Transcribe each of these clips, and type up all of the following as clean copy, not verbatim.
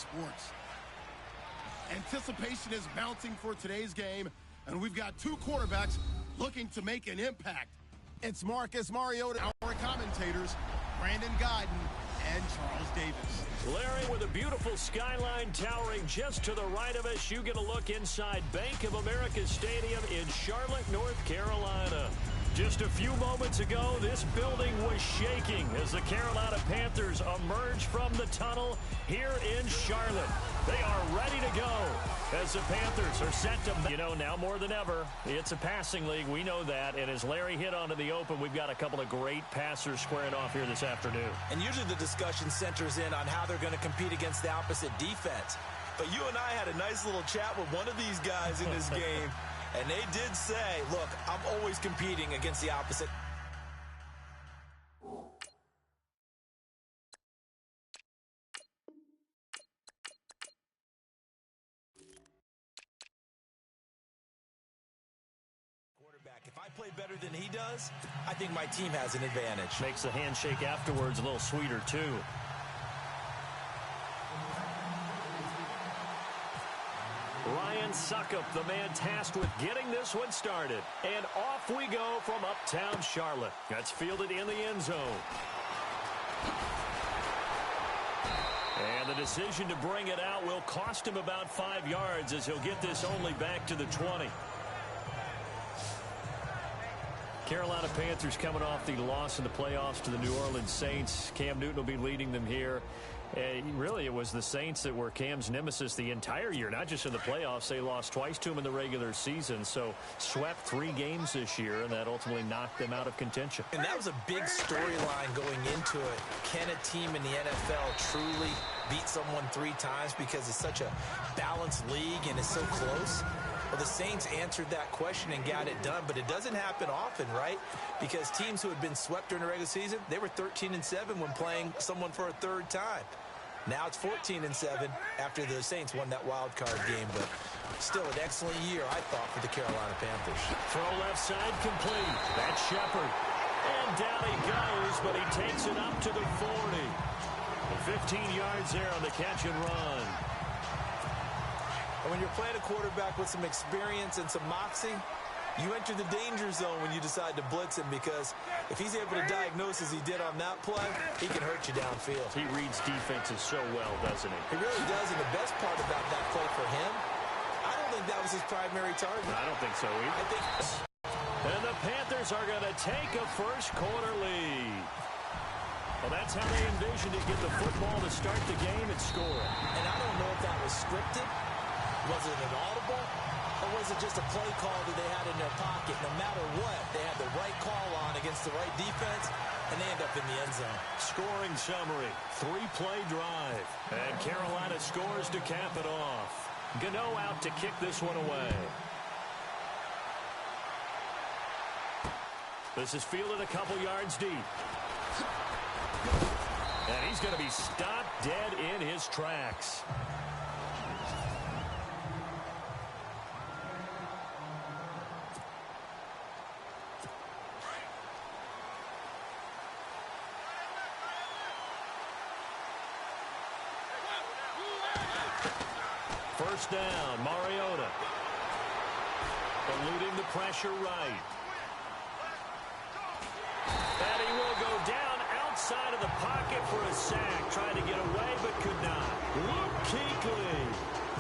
sports. Anticipation is mounting for today's game, and we've got two quarterbacks looking to make an impact. It's Marcus Mariota, our commentators, Brandon Guyton, and Charles Davis. Larry, with a beautiful skyline towering just to the right of us, you get a look inside Bank of America Stadium in Charlotte, North Carolina. Just a few moments ago, this building was shaking as the Carolina Panthers emerged from the tunnel here in Charlotte. They are ready to go as the Panthers are set to, now more than ever, it's a passing league. We know that. And as Larry hit onto the open, we've got a couple of great passers squaring off here this afternoon. And usually the discussion centers in on how they're going to compete against the opposite defense. But you and I had a nice little chat with one of these guys in this game. And they did say, look, I'm always competing against the opposite. Quarterback, if I play better than he does, I think my team has an advantage. Makes the handshake afterwards a little sweeter, too. Ryan Suckup, the man tasked with getting this one started. And off we go from uptown Charlotte. That's fielded in the end zone. And the decision to bring it out will cost him about 5 yards as he'll get this only back to the 20. Carolina Panthers coming off the loss in the playoffs to the New Orleans Saints. Cam Newton will be leading them here. Really, it was the Saints that were Cam's nemesis the entire year, not just in the playoffs. They lost twice to him in the regular season, so swept 3 games this year, and that ultimately knocked them out of contention. And that was a big storyline going into it. Can a team in the NFL truly beat someone 3 times because it's such a balanced league and it's so close? Well, the Saints answered that question and got it done, but it doesn't happen often, right? Because teams who had been swept during the regular season, they were 13-7 when playing someone for a 3rd time. Now it's 14-7 after the Saints won that wild card game, but still an excellent year, I thought, for the Carolina Panthers. Throw left side complete. That's Shepard. And down he goes, but he takes it up to the 40. 15 yards there on the catch and run. And when you're playing a quarterback with some experience and some moxie, you enter the danger zone when you decide to blitz him, because if he's able to diagnose as he did on that play, he can hurt you downfield. He reads defenses so well, doesn't he? He really does, and the best part about that play for him, I don't think that was his primary target. I don't think so either. And the Panthers are going to take a first-quarter lead. Well, that's how they envisioned to get the football to start the game and score. And I don't know if that was scripted. Was it an audible? Or was it just a play call that they had in their pocket? No matter what, they had the right call on against the right defense, and they end up in the end zone. Scoring summary, 3-play drive. And Carolina scores to cap it off. Gano out to kick this one away. This is fielded a couple yards deep. And he's going to be stopped dead in his tracks. First down, Mariota. Eluding the pressure right. And he will go down outside of the pocket for a sack. Trying to get away, but could not. Luke Kuechly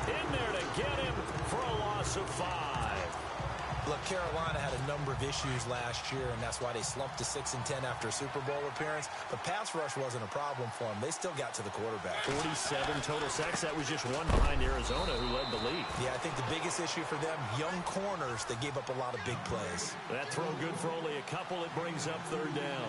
in there to get him for a loss of 5. Look, Carolina had a number of issues last year, and that's why they slumped to 6-10 after a Super Bowl appearance. The pass rush wasn't a problem for them. They still got to the quarterback. 47 total sacks. That was just one behind Arizona, who led the league. Yeah, I think the biggest issue for them, young corners that gave up a lot of big plays. That throw good for only a couple. It brings up 3rd down.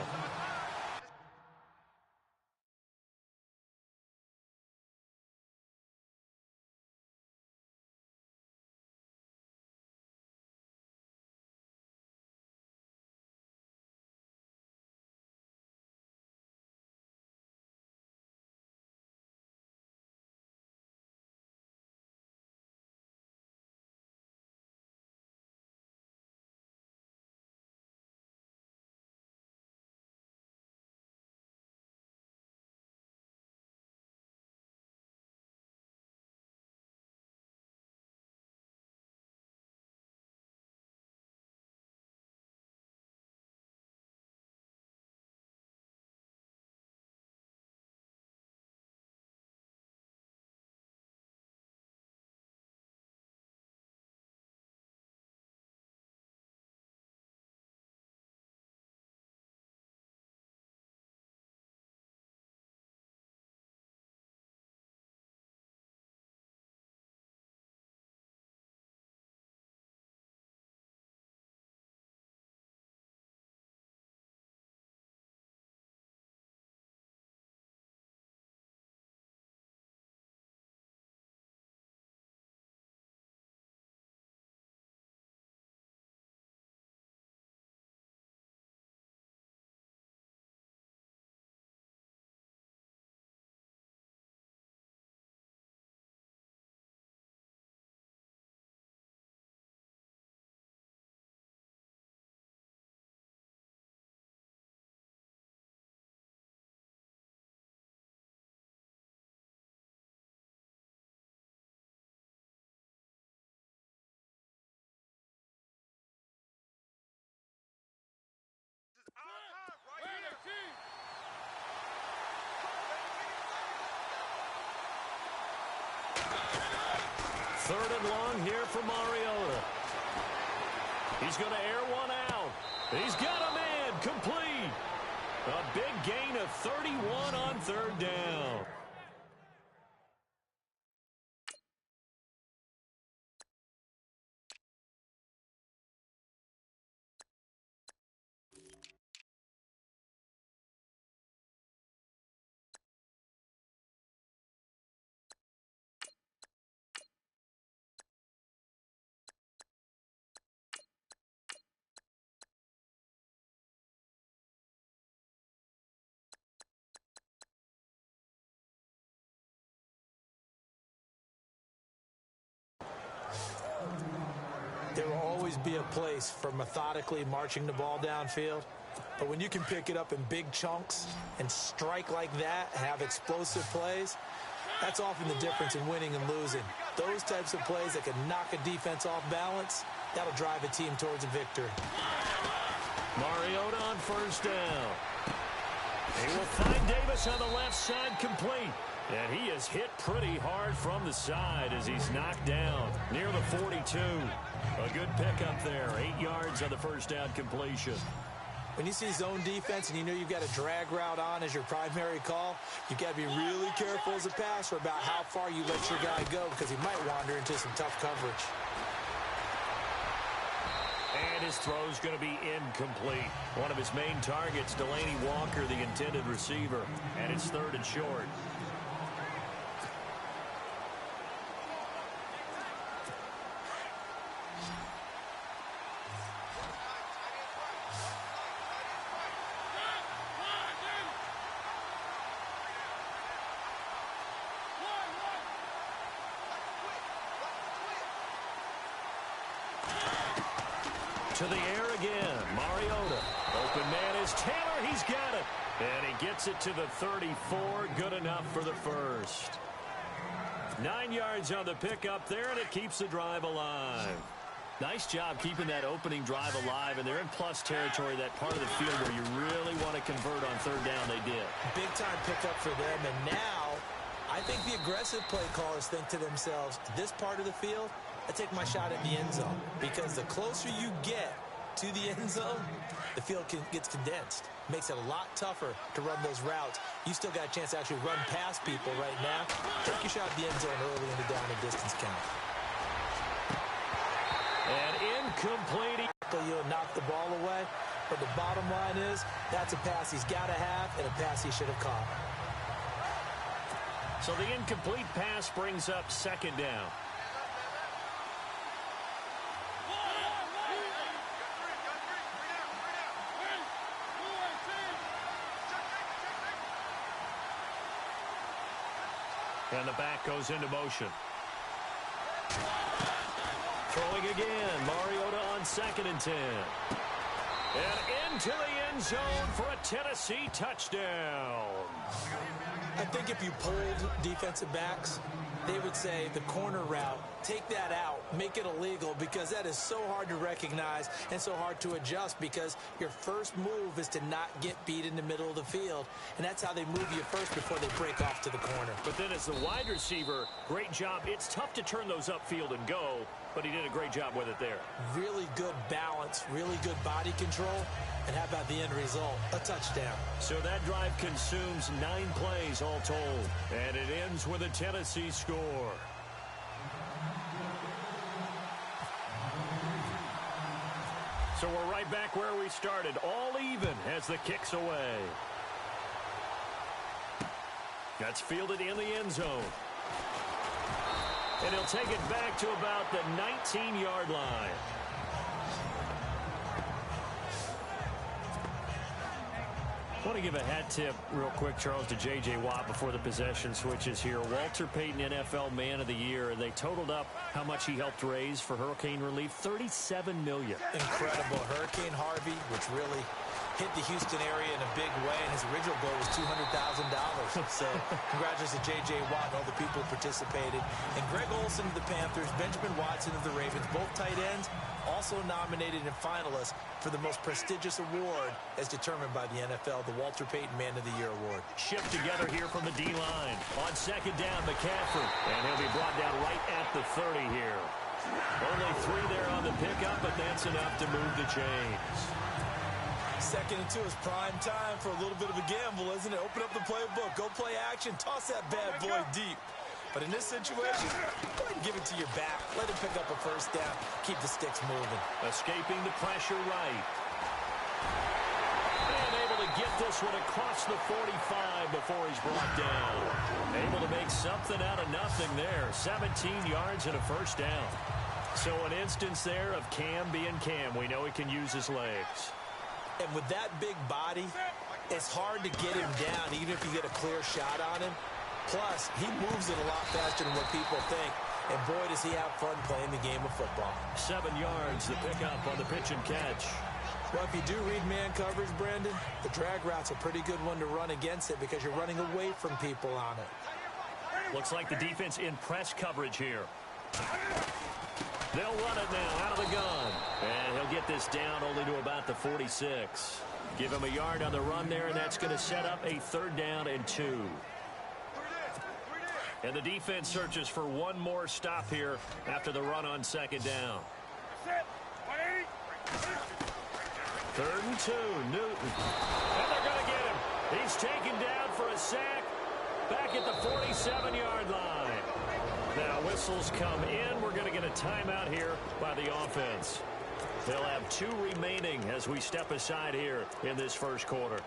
Third and long here for Mariota. He's going to air one out. He's got a man complete. A big gain of 31 on third down. There will always be a place for methodically marching the ball downfield. But when you can pick it up in big chunks and strike like that, have explosive plays, that's often the difference in winning and losing. Those types of plays that can knock a defense off balance, that'll drive a team towards a victory. Mariota on first down. He will find Davis on the left side complete. And he is hit pretty hard from the side as he's knocked down near the 42. A good pickup there. 8 yards on the first down completion. When you see zone defense and you know you've got a drag route on as your primary call, you've got to be really careful as a passer about how far you let your guy go because he might wander into some tough coverage. And his throw's going to be incomplete. One of his main targets, Delaney Walker, the intended receiver. And it's third and short. To the air again. Mariota. Open man is Taylor. He's got it. And he gets it to the 34. Good enough for the first. 9 yards on the pickup there, and it keeps the drive alive. Nice job keeping that opening drive alive, and they're in plus territory, that part of the field where you really want to convert on third down. They did. Big-time pickup for them, and now I think the aggressive play callers think to themselves, this part of the field, I take my shot at the end zone, because the closer you get to the end zone, the field gets condensed. Makes it a lot tougher to run those routes. You still got a chance to actually run past people right now. Take your shot at the end zone early in the down and distance count. And incomplete. You'll knock the ball away, but the bottom line is that's a pass he's got to have and a pass he should have caught. So the incomplete pass brings up second down. And the back goes into motion. Throwing again. Mariota on 2nd and 10. And into the end zone for a Tennessee touchdown. I think if you polled defensive backs, they would say the corner route, take that out, make it illegal, because that is so hard to recognize and so hard to adjust, because your first move is to not get beat in the middle of the field, and that's how they move you first before they break off to the corner. But then as the wide receiver, great job. It's tough to turn those upfield and go, but he did a great job with it there. Really good balance, really good body control, and how about the end result? A touchdown. So that drive consumes 9 plays all told, and it ends with a Tennessee score. So we're right back where we started, all even as the kick's away. That's fielded in the end zone. And he'll take it back to about the 19-yard line. I want to give a hat tip real quick, Charles, to J.J. Watt before the possession switches here. Walter Payton, NFL Man of the Year, and they totaled up how much he helped raise for hurricane relief, $37 million. Incredible. Hurricane Harvey, which really hit the Houston area in a big way, and his original goal was $200,000. So congratulations to J.J. Watt and all the people who participated. And Greg Olsen of the Panthers, Benjamin Watson of the Ravens, both tight ends, also nominated and finalists for the most prestigious award as determined by the NFL, the Walter Payton Man of the Year Award. Shift together here from the D-line. On second down, McCaffrey. And he'll be brought down right at the 30 here. Only 3 there on the pickup, but that's enough to move the chains. 2nd and 2 is prime time for a little bit of a gamble, isn't it? Open up the playbook, go play action, toss that bad boy deep. But in this situation, go ahead and give it to your back. Let him pick up a first down. Keep the sticks moving. Escaping the pressure right. And able to get this one across the 45 before he's brought down. Able to make something out of nothing there. 17 yards and a first down. So an instance there of Cam being Cam. We know he can use his legs. And with that big body, it's hard to get him down, even if you get a clear shot on him. Plus, he moves it a lot faster than what people think. And boy, does he have fun playing the game of football. 7 yards, the pickup on the pitch and catch. Well, if you do read man coverage, Brandon, the drag route's a pretty good one to run against it because you're running away from people on it. Looks like the defense in press coverage here. They'll run it now out of the gun. And he'll get this down only to about the 46. Give him a yard on the run there, and that's going to set up a 3rd down and 2. And the defense searches for one more stop here after the run on 2nd down. 3rd and 2, Newton. And they're going to get him. He's taken down for a sack back at the 47-yard line. Now whistles come in. We're going to get a timeout here by the offense. They'll have 2 remaining as we step aside here in this first quarter.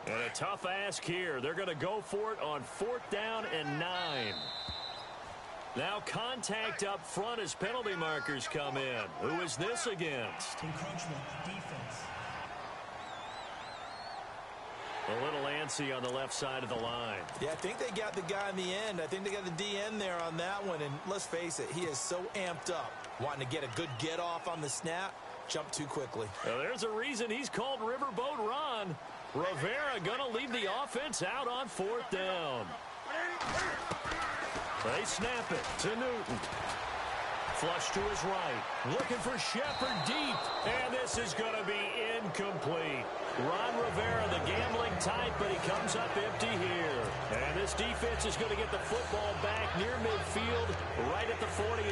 And a tough ask here. They're going to go for it on 4th down and 9. Now contact up front as penalty markers come in. Who is this against? Encroachment, defense. A little antsy on the left side of the line. Yeah, I think they got the guy in the end. I think they got the DN there on that one. And let's face it, he is so amped up. Wanting to get a good get off on the snap. Jump too quickly. Well, there's a reason he's called Riverboat Ron. Rivera going to leave the offense out on 4th down. They snap it to Newton. Flush to his right. Looking for Shepard deep. And this is going to be incomplete. Ron Rivera, the gambling type, but he comes up empty here. And this defense is going to get the football back near midfield, right at the 48.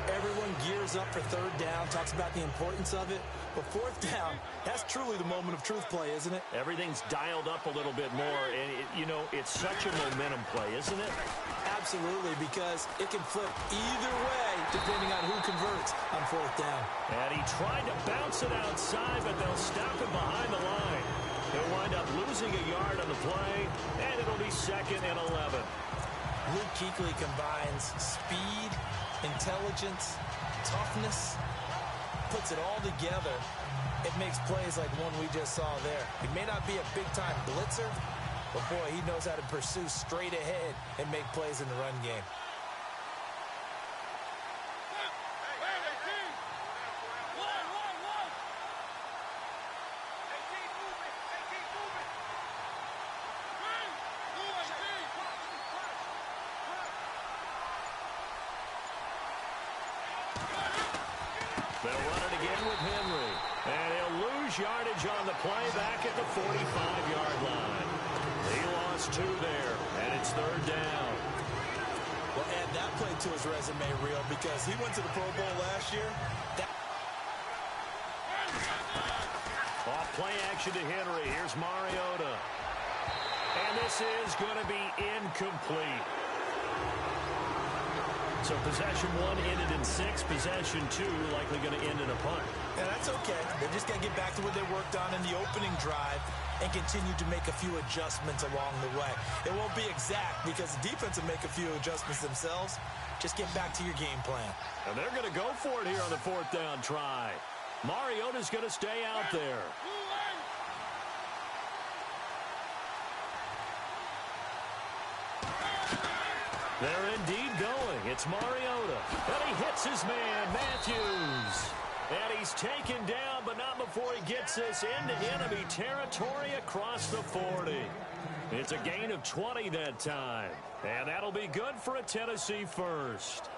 Everyone gears up for 3rd down, talks about the importance of it. But 4th down, that's truly the moment of truth play, isn't it? Everything's dialed up a little bit more. And, it's such a momentum play, isn't it? Absolutely, because it can flip either way depending on who converts on 4th down. And he tried to bounce it outside, but they'll stop him behind the line. He'll wind up losing a yard on the play, and it'll be 2nd and 11. Luke Kuechly combines speed, intelligence, toughness, puts it all together. It makes plays like one we just saw there. He may not be a big-time blitzer, but boy, he knows how to pursue straight ahead and make plays in the run game. They'll run it again with Henry. And he'll lose yardage on the play back at the 45-yard line. He lost 2 there, and it's 3rd down. Well, add that play to his resume reel because he went to the Pro Bowl last year. Off play action to Henry. Here's Mariota. And this is going to be incomplete. So possession 1 ended in 6. Possession 2 likely going to end in a punt. Yeah, that's okay. They're just going to get back to what they worked on in the opening drive and continue to make a few adjustments along the way. It won't be exact because the defense will make a few adjustments themselves. Just get back to your game plan. And they're going to go for it here on the 4th down try. Mariota's going to stay out there. They're indeed going. It's Mariota. And he hits his man, Matthews. And he's taken down, but not before he gets this into enemy territory across the 40. It's a gain of 20 that time. And that'll be good for a Tennessee first.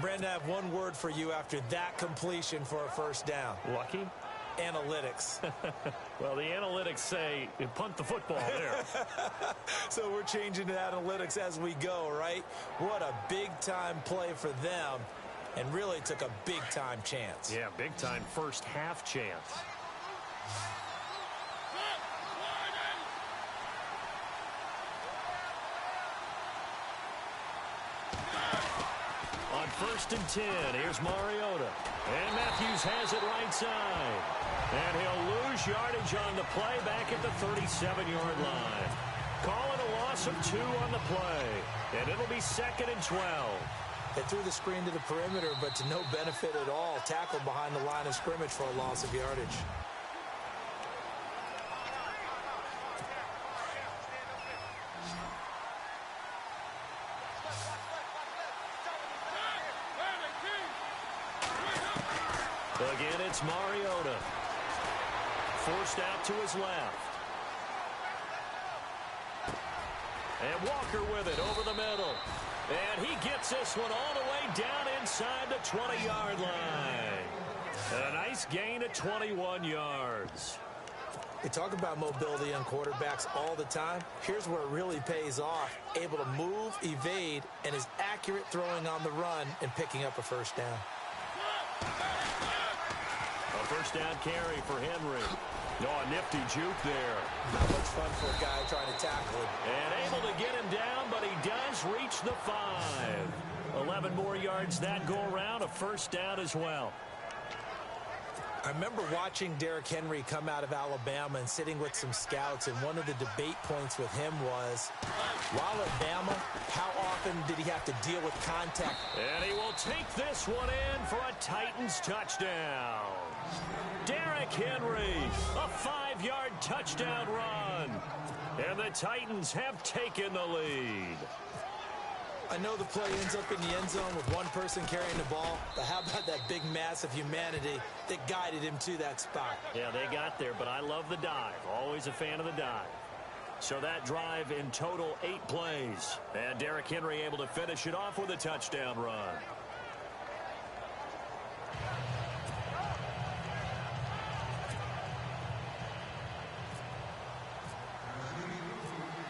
Brandon, I have one word for you after that completion for a first down. Lucky? Analytics. Well, the analytics say you punt the football there. So we're changing to analytics as we go, right? What a big-time play for them, and really took a big-time chance. Yeah, big-time first half chance. On 1st and 10, here's Mariota. And Matthews has it right side. And he'll lose yardage on the play back at the 37-yard line. Calling a loss of 2 on the play. And it'll be 2nd and 12. They threw the screen to the perimeter, but to no benefit at all. Tackled behind the line of scrimmage for a loss of yardage. Again, it's Mariota. Forced out to his left. And Walker with it over the middle. And he gets this one all the way down inside the 20-yard line. A nice gain of 21 yards. We talk about mobility on quarterbacks all the time. Here's where it really pays off. Able to move, evade, and is accurate throwing on the run and picking up a first down. A first down carry for Henry. Oh, a nifty juke there. Not much fun for a guy trying to tackle him. And able to get him down, but he does reach the 5. 11 more yards that go around, a first down as well. I remember watching Derrick Henry come out of Alabama and sitting with some scouts, and one of the debate points with him was, while at Bama, how often did he have to deal with contact? And he will take this one in for a Titans touchdown. Derrick Henry, a 5-yard touchdown run. And the Titans have taken the lead. I know the play ends up in the end zone with one person carrying the ball, but how about that big mass of humanity that guided him to that spot? Yeah, they got there, but I love the dive. Always a fan of the dive. So that drive in total 8 plays. And Derrick Henry able to finish it off with a touchdown run.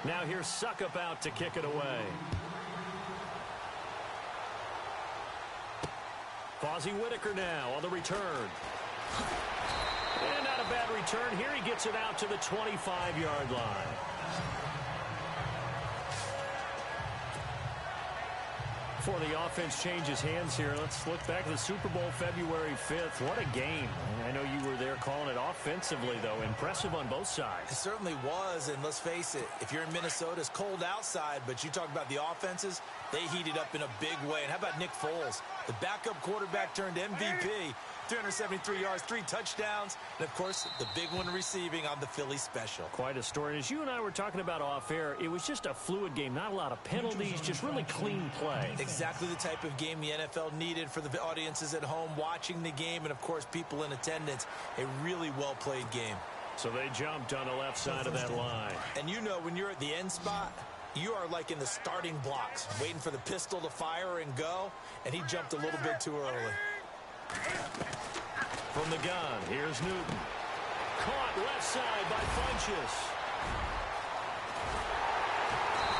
Now here's Suckup out to kick it away. Fozzie Whitaker now on the return. And not a bad return. Here he gets it out to the 25-yard line. Before the offense changes hands here, let's look back at the Super Bowl February 5th. What a game. I know you were there calling it offensively, though. Impressive on both sides. It certainly was, and let's face it, if you're in Minnesota, it's cold outside, but you talk about the offenses, they heated up in a big way. And how about Nick Foles? The backup quarterback turned MVP, 373 yards, 3 touchdowns, and, of course, the big one receiving on the Philly special. Quite a story. As you and I were talking about off air, it was just a fluid game, not a lot of penalties, just really clean play. Exactly the type of game the NFL needed for the audiences at home watching the game and, of course, people in attendance. A really well-played game. So they jumped on the left side of that line. And you know, when you're at the end spot, you are like in the starting blocks, waiting for the pistol to fire and go, and he jumped a little bit too early. From the gun, here's Newton. Caught left side by Funchess.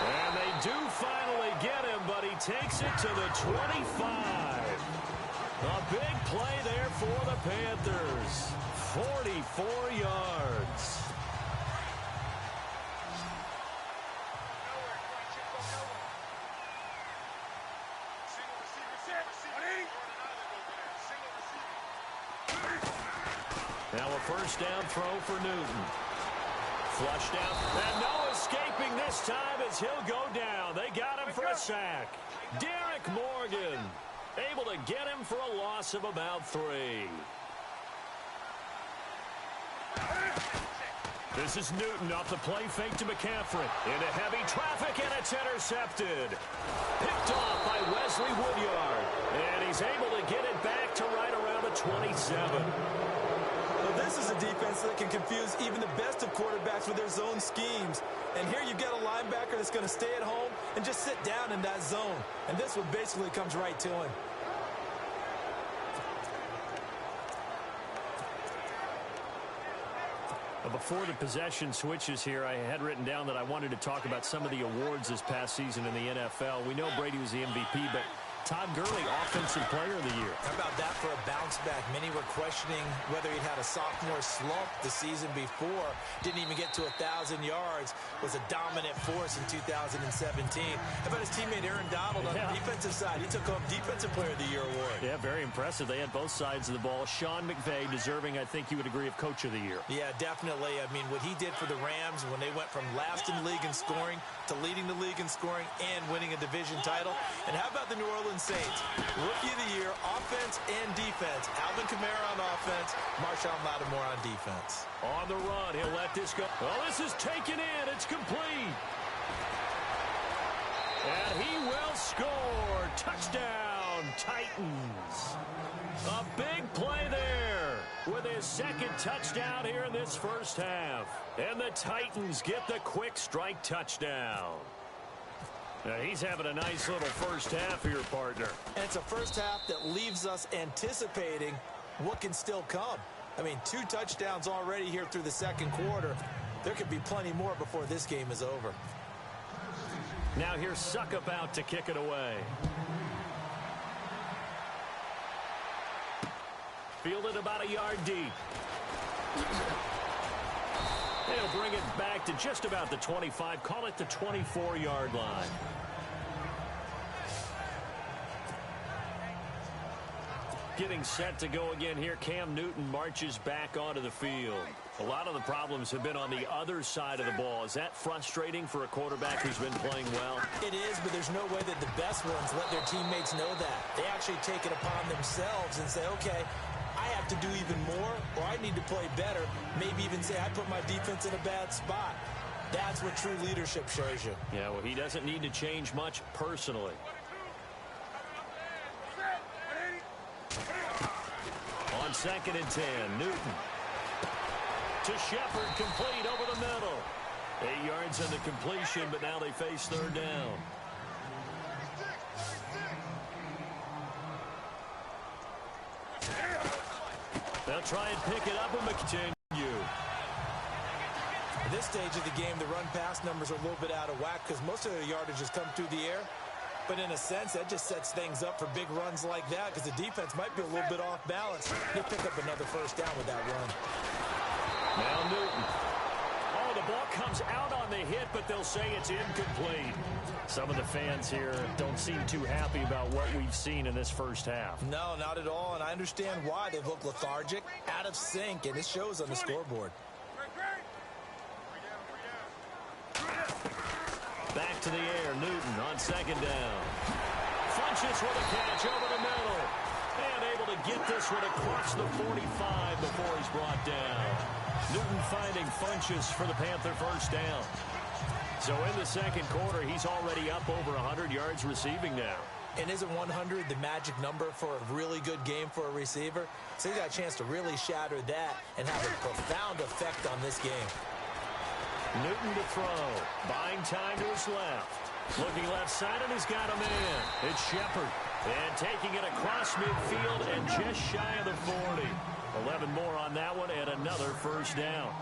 And they do finally get him, but he takes it to the 25. A big play there for the Panthers. 44 yards. Now a first down throw for Newton. Flushed out, and no escaping this time as he'll go down. They got him for a sack. Derek Morgan able to get him for a loss of about 3. This is Newton off the play fake to McCaffrey. Into heavy traffic, and it's intercepted. Picked off by Wesley Woodyard. And he's able to get it back to right around the 27. Well, this is a defense that can confuse even the best of quarterbacks with their zone schemes. And here you've got a linebacker that's going to stay at home and just sit down in that zone. And this one basically comes right to him. Before the possession switches here, I had written down that I wanted to talk about some of the awards this past season in the NFL. We know Brady was the MVP, but Todd Gurley, Offensive Player of the Year. How about that for a bounce back? Many were questioning whether he'd had a sophomore slump the season before. Didn't even get to 1,000 yards. Was a dominant force in 2017. How about his teammate Aaron Donald on the defensive side? He took home Defensive Player of the Year award. Yeah, very impressive. They had both sides of the ball. Sean McVay deserving, I think you would agree, of Coach of the Year. Yeah, definitely. I mean, what he did for the Rams when they went from last in the league in scoring to leading the league in scoring and winning a division title. And how about the New Orleans Saints? Rookie of the Year, offense and defense. Alvin Kamara on offense, Marshawn Lattimore on defense. On the run, he'll let this go. Well, this is taken in. It's complete. And he will score. Touchdown, Titans. A big play there with his second touchdown here in this first half. And the Titans get the quick strike touchdown. Now he's having a nice little first half here, partner. And it's a first half that leaves us anticipating what can still come. I mean, 2 touchdowns already here through the second quarter. There could be plenty more before this game is over. Now here's Suckup out to kick it away. Fielded about a yard deep. They'll bring it back to just about the 25. Call it the 24-yard line. Getting set to go again here. Cam Newton marches back onto the field. A lot of the problems have been on the other side of the ball. Is that frustrating for a quarterback who's been playing well? It is, but there's no way that the best ones let their teammates know that. They actually take it upon themselves and say, okay, I have to do even more, or I need to play better. Maybe even say, I put my defense in a bad spot. That's what true leadership shows you. Yeah, well, he doesn't need to change much personally. On 2nd and 10, Newton. To Shepard, complete over the middle. 8 yards on the completion, but now they face 3rd down. They'll try and pick it up and continue. At this stage of the game, the run-pass numbers are a little bit out of whack because most of their yardage has come through the air. But in a sense, that just sets things up for big runs like that because the defense might be a little bit off balance. They pick up another first down with that run. Now Newton. Oh, the ball comes out on the hit, but they'll say it's incomplete. Some of the fans here don't seem too happy about what we've seen in this first half. No, not at all, and I understand why. They look lethargic, out of sync, and it shows on the scoreboard. Back to the air, Newton on 2nd down. Funches with a catch over the middle. And able to get this one across the 45 before he's brought down. Newton finding Funches for the Panther first down. So in the second quarter, he's already up over 100 yards receiving now. And isn't 100 the magic number for a really good game for a receiver? So he's got a chance to really shatter that and have a profound effect on this game. Newton to throw. Buying time to his left. Looking left side, and he's got a man. It's Shepard. And taking it across midfield and just shy of the 40. 11 more on that one and another first down.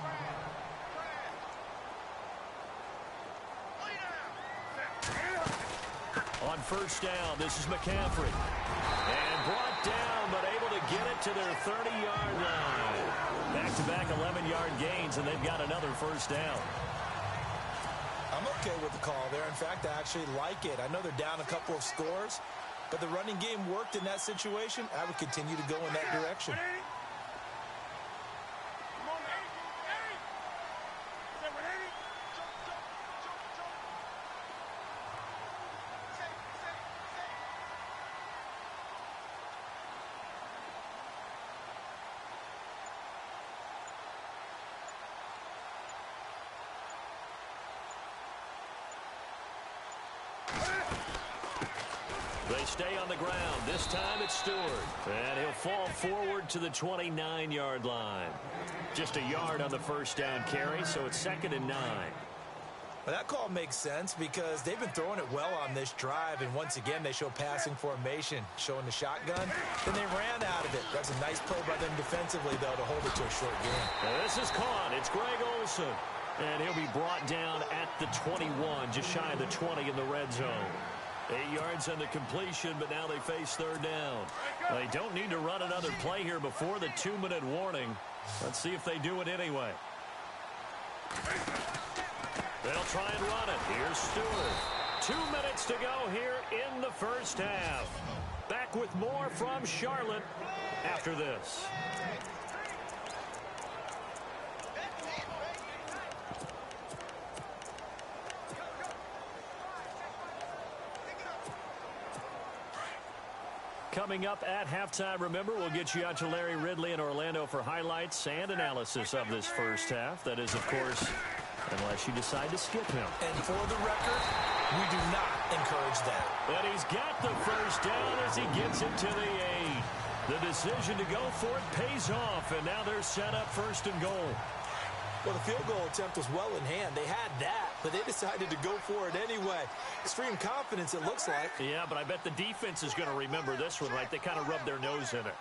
On first down, this is McCaffrey. And brought down, but able to get it to their 30-yard line. Back-to-back 11-yard gains, and they've got another first down. I'm okay with the call there. In fact, I actually like it. I know they're down a couple of scores, but the running game worked in that situation. I would continue to go in that direction. They stay on the ground. This time it's Stewart. And he'll fall forward to the 29-yard line. Just a yard on the first down carry, so it's 2nd and 9. Well, that call makes sense because they've been throwing it well on this drive, and once again they show passing formation, showing the shotgun, and they ran out of it. That's a nice play by them defensively, though, to hold it to a short game. Now this is caught. It's Greg Olsen, and he'll be brought down at the 21, just shy of the 20 in the red zone. 8 yards on the completion, but now they face 3rd down. They don't need to run another play here before the 2-minute warning. Let's see if they do it anyway. They'll try and run it. Here's Stewart. 2 minutes to go here in the first half. Back with more from Charlotte after this. Coming up at halftime, remember, we'll get you out to Larry Ridley in Orlando for highlights and analysis of this first half. That is, of course, unless you decide to skip him. And for the record, we do not encourage that. But he's got the first down as he gets it to the 8. The decision to go for it pays off, and now they're set up 1st and goal. Well, the field goal attempt was well in hand. They had that, but they decided to go for it anyway. Extreme confidence, it looks like. Yeah, but I bet the defense is going to remember this one, right? They kind of rubbed their nose in it.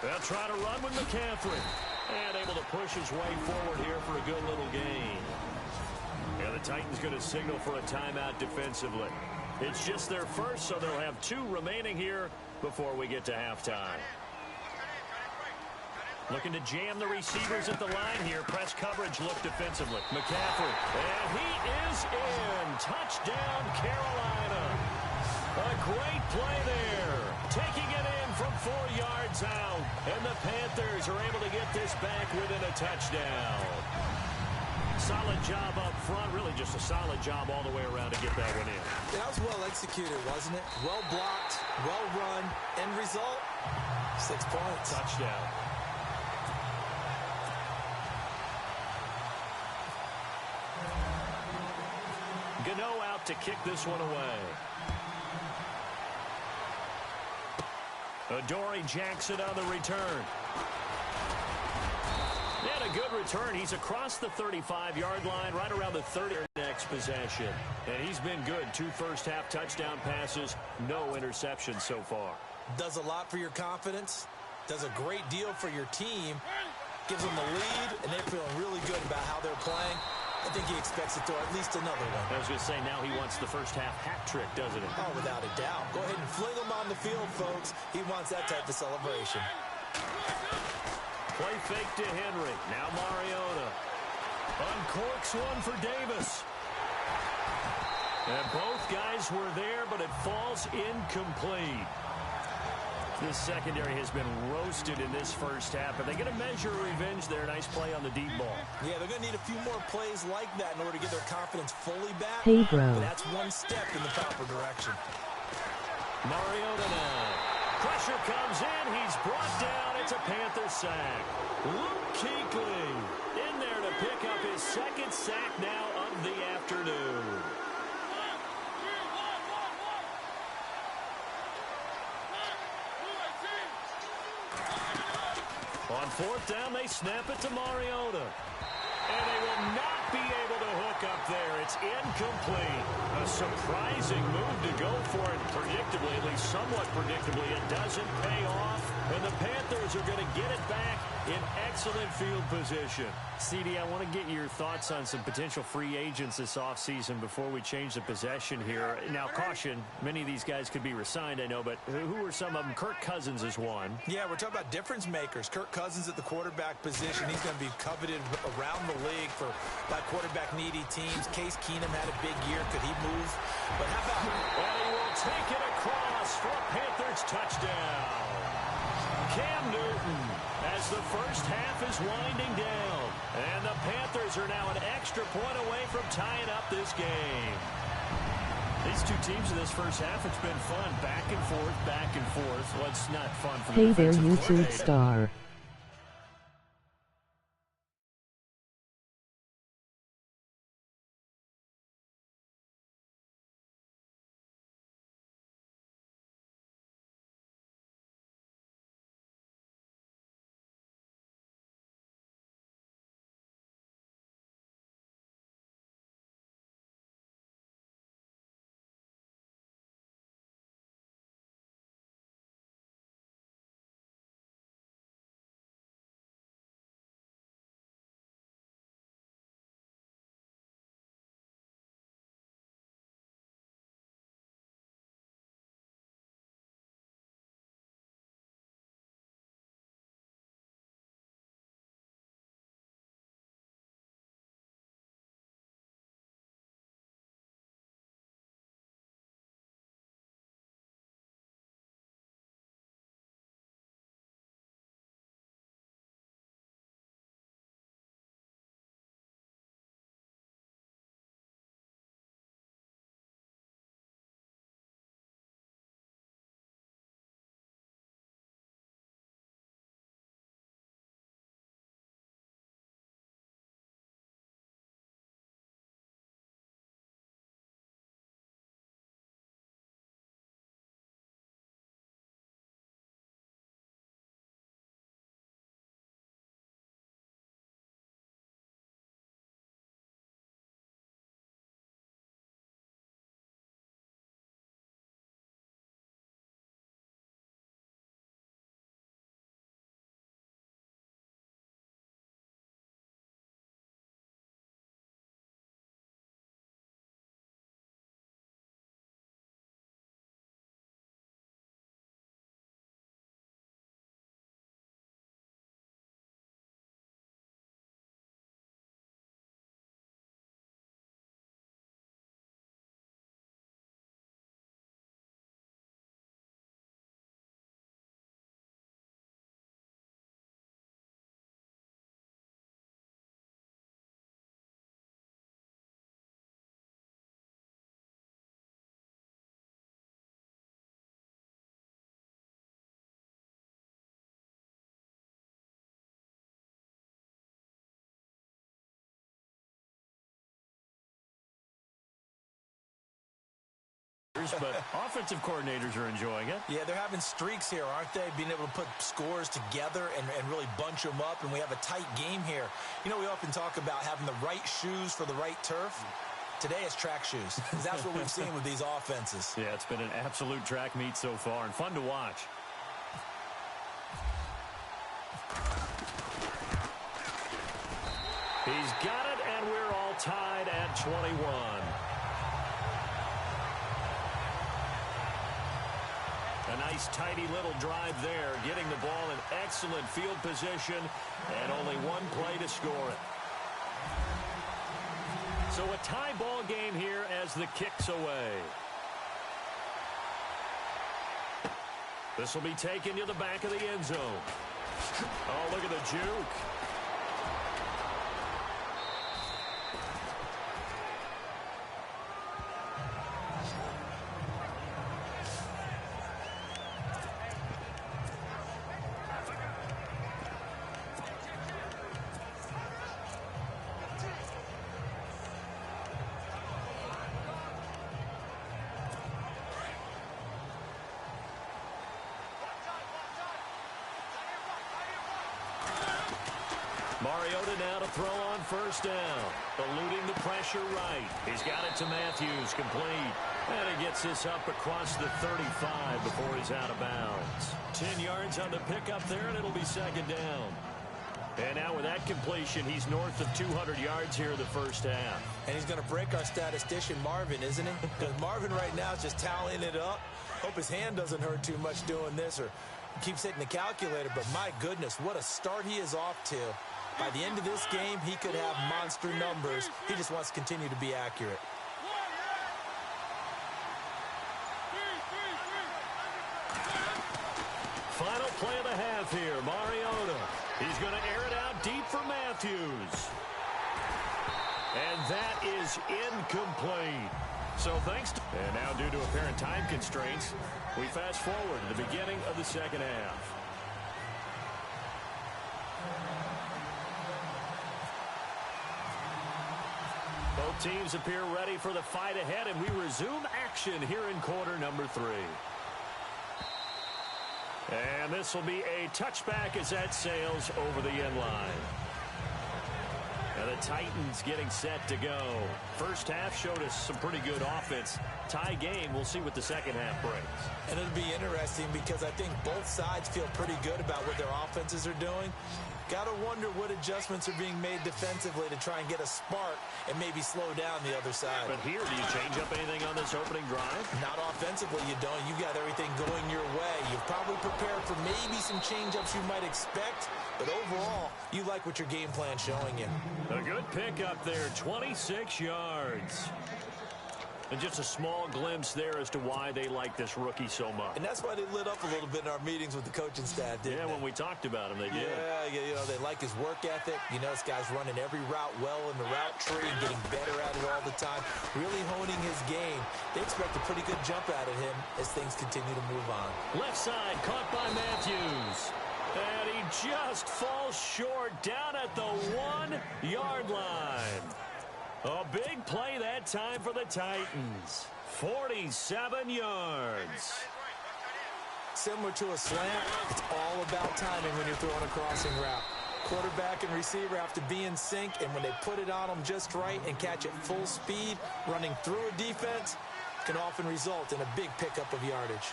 They'll try to run with McCaffrey. And able to push his way forward here for a good little gain. Yeah, the Titans going to signal for a timeout defensively. It's just their first, so they'll have 2 remaining here before we get to halftime. Looking to jam the receivers at the line here. Press coverage look defensively. McCaffrey. And he is in. Touchdown, Carolina. A great play there. Taking it in from 4 yards out. And the Panthers are able to get this back within a touchdown. Solid job up front. Really just a solid job all the way around to get that one in. That was well executed, wasn't it? Well blocked, well run. End result, 6 points. Touchdown. Gano out to kick this one away. Adoree Jackson on the return. And a good return. He's across the 35-yard line, right around the 30 next possession. And he's been good. 2 first-half touchdown passes, no interceptions so far. Does a lot for your confidence. Does a great deal for your team. Gives them the lead, and they're feeling really good about how they're playing. I think he expects to throw at least another one. I was going to say, now he wants the first-half hat trick, doesn't he? Oh, without a doubt. Go ahead and fling him on the field, folks. He wants that type of celebration. Play fake to Henry. Now Mariota. Uncorks one for Davis. And both guys were there, but it falls incomplete. This secondary has been roasted in this first half, and they're going to measure revenge there. Nice play on the deep ball. Yeah, they're going to need a few more plays like that in order to get their confidence fully back. Hey, bro. But that's one step in the proper direction. Mariota now. Pressure comes in. He's brought down. It's a Panther sack. Luke Kuechly in there to pick up his 2nd sack now of the afternoon. On 4th down, they snap it to Mariota. And they will not be able to hook up there. It's incomplete. A surprising move to go for it predictably, at least somewhat predictably. It doesn't pay off, and the Panthers are going to get it back in excellent field position. CD, I want to get your thoughts on some potential free agents this offseason before we change the possession here. Now, caution, many of these guys could be resigned, I know, but who are some of them? Kirk Cousins is one. Yeah, we're talking about difference makers. Kirk Cousins at the quarterback position. He's going to be coveted around the league by quarterback-needy teams. Case Keenum had a big year. Could he move? But how about... And he will take it across for a Panthers touchdown. Cam Newton, as the first half is winding down. And the Panthers are now an extra point away from tying up this game. These two teams in this first half, it's been fun. Back and forth, back and forth. Well, it's not fun for the Hey there, defensive YouTube coordinator. star. But offensive coordinators are enjoying it. Yeah, they're having streaks here, aren't they? Being able to put scores together and really bunch them up, and we have a tight game here. You know, we often talk about having the right shoes for the right turf. Today it's track shoes. That's what we've seen with these offenses. Yeah, it's been an absolute track meet so far and fun to watch. He's got it, and we're all tied at 21. A nice, tidy little drive there, getting the ball in excellent field position, and only one play to score it. So a tie ball game here as the kick's away. This will be taken to the back of the end zone. Oh, look at the juke. Mariota now to throw on first down. Eluding the pressure right. He's got it to Matthews, complete. And he gets this up across the 35 before he's out of bounds. 10 yards on the pickup there, and it'll be second down. And now with that completion, he's north of 200 yards here in the first half. And he's going to break our statistician, Marvin, isn't he? Because Marvin right now is just tallying it up. Hope his hand doesn't hurt too much doing this or keeps hitting the calculator. But my goodness, what a start he is off to. By the end of this game, he could have monster numbers. He just wants to continue to be accurate. Final play of the half here, Mariota. He's going to air it out deep for Matthews. is incomplete. So thanks to... And now due to apparent time constraints, we fast forward to the beginning of the second half. Both teams appear ready for the fight ahead, and we resume action here in quarter number 3. And this will be a touchback as that sails over the end line. And the Titans getting set to go. First half showed us some pretty good offense. Tie game, we'll see what the second half brings. And it'll be interesting because I think both sides feel pretty good about what their offenses are doing. Got to wonder what adjustments are being made defensively to try and get a spark and maybe slow down the other side. But here, do you change up anything on this opening drive? Not offensively, you don't. You got everything going your way. You've probably prepared for maybe some change-ups you might expect, but overall, you like what your game plan's showing you. A good pickup there, 26 yards. And just a small glimpse there as to why they like this rookie so much. And that's why they lit up a little bit in our meetings with the coaching staff, didn't they? When we talked about him, they did. Yeah, you know, they like his work ethic. You know, this guy's running every route well in the route tree and getting better at it all the time, really honing his game. They expect a pretty good jump out of him as things continue to move on. Left side, caught by Matthews. And he just falls short down at the 1-yard line. A big play that time for the Titans. 47 yards. Similar to a slant, it's all about timing when you're throwing a crossing route. Quarterback and receiver have to be in sync, and when they put it on them just right and catch it full speed, running through a defense can often result in a big pickup of yardage.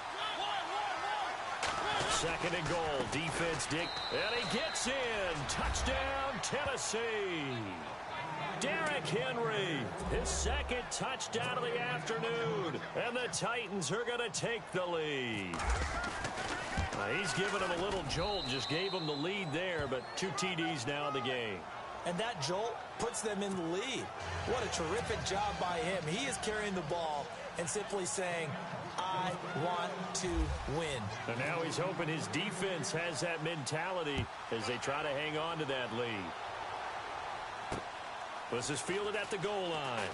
Second and goal, defense dig, and he gets in. Touchdown, Tennessee. Derrick Henry, his second touchdown of the afternoon, and the Titans are going to take the lead. He's given him a little jolt, just gave him the lead there, but 2 TDs now in the game. And that jolt puts them in the lead. What a terrific job by him. He is carrying the ball and simply saying, I want to win. And now he's hoping his defense has that mentality as they try to hang on to that lead. This is fielded at the goal line.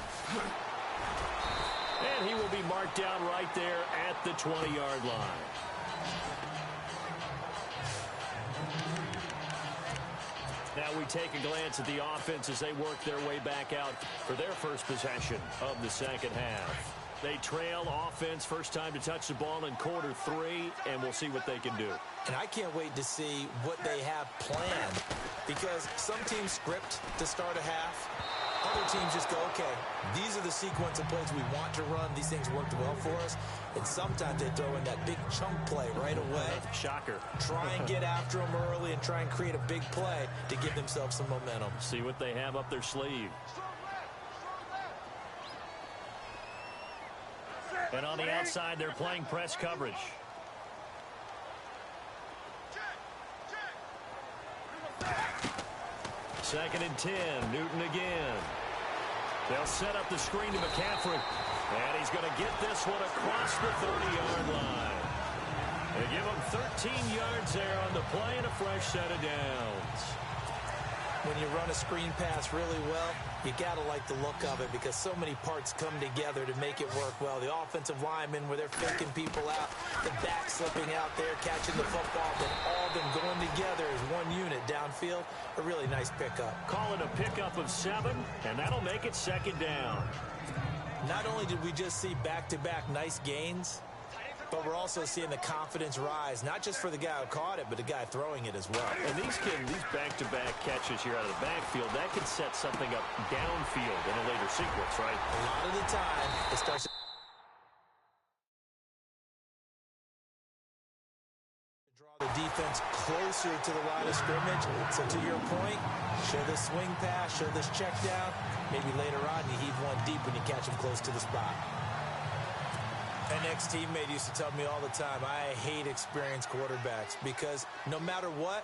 And he will be marked down right there at the 20-yard line. Now we take a glance at the offense as they work their way back out for their first possession of the second half. They trail offense, first time to touch the ball in quarter 3, and we'll see what they can do. And I can't wait to see what they have planned, because some teams script to start a half. Other teams just go, okay, these are the sequence of plays we want to run. These things worked well for us. And sometimes they throw in that big chunk play right away. Shocker. Try and get after them early and try and create a big play to give themselves some momentum. See what they have up their sleeve. And on the outside, they're playing press coverage. Second and 10, Newton again. They'll set up the screen to McCaffrey. And he's going to get this one across the 30-yard line. They give him 13 yards there on the play and a fresh set of downs. When you run a screen pass really well, you got to like the look of it because so many parts come together to make it work well. The offensive linemen, where they're faking people out, the back slipping out there, catching the football, then all of them going together as one unit downfield. A really nice pickup. Call it a pickup of 7, and that'll make it second down. Not only did we just see back-to-back nice gains, but we're also seeing the confidence rise, not just for the guy who caught it, but the guy throwing it as well. And these back-to-back catches here out of the backfield, that can set something up downfield in a later sequence, right? A lot of the time, it starts to draw the defense closer to the line of scrimmage. So to your point, show this swing pass, show this check down. Maybe later on you heave one deep when you catch him close to the spot. An ex-teammate used to tell me all the time, I hate experienced quarterbacks because no matter what,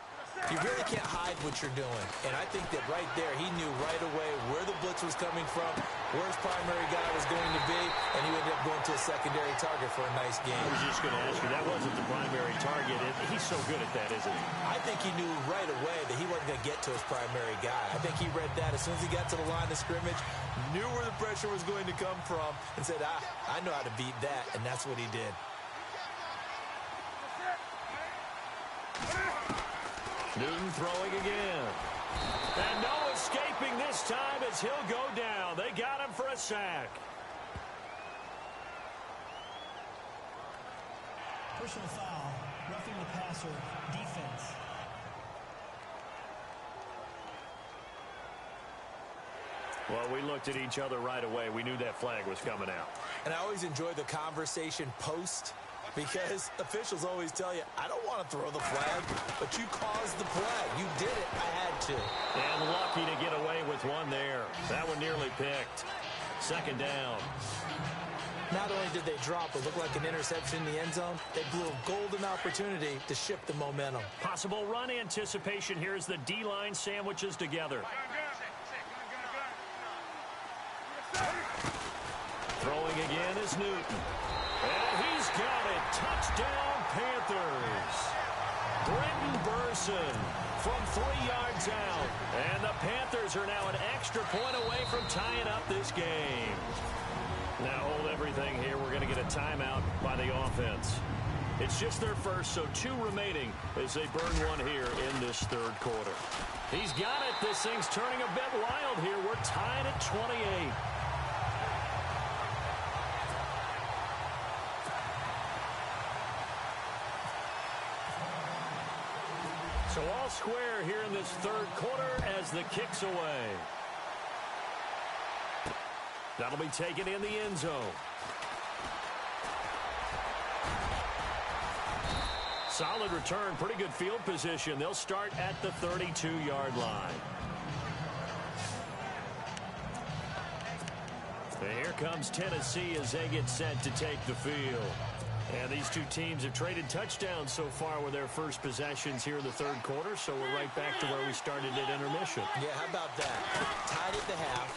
You really can't hide what you're doing. And I think that right there, he knew right away where the blitz was coming from, where his primary guy was going to be, and he ended up going to a secondary target for a nice game. I was just going to ask you, that wasn't the primary target. He's so good at that, isn't he? I think he knew right away that he wasn't going to get to his primary guy. I think he read that as soon as he got to the line of scrimmage, knew where the pressure was going to come from, and said, I know how to beat that, and that's what he did. Newton throwing again. And no escaping this time as he'll go down. They got him for a sack. Personal foul, roughing the passer, defense. Well, we looked at each other right away. We knew that flag was coming out. And I always enjoy the conversation post, because officials always tell you, I don't want to throw the flag, but you caused the play. You did it. I had to. And lucky to get away with one there. That one nearly picked. Second down. Not only did they drop what looked like an interception in the end zone, they blew a golden opportunity to shift the momentum. Possible run anticipation here as the D-line sandwiches together. Throwing again is Newton. And he's got it. Touchdown, Panthers. Brenton Burson from 3 yards out. And the Panthers are now an extra point away from tying up this game. Now hold everything here. We're going to get a timeout by the offense. It's just their first, so 2 remaining as they burn one here in this third quarter. He's got it. This thing's turning a bit wild here. We're tied at 28. So all square here in this third quarter as the kick's away. That'll be taken in the end zone. Solid return, pretty good field position. They'll start at the 32-yard line. And here comes Tennessee as they get set to take the field. And these two teams have traded touchdowns so far with their first possessions here in the third quarter, so we're right back to where we started at intermission. Yeah, how about that? Tied at the half,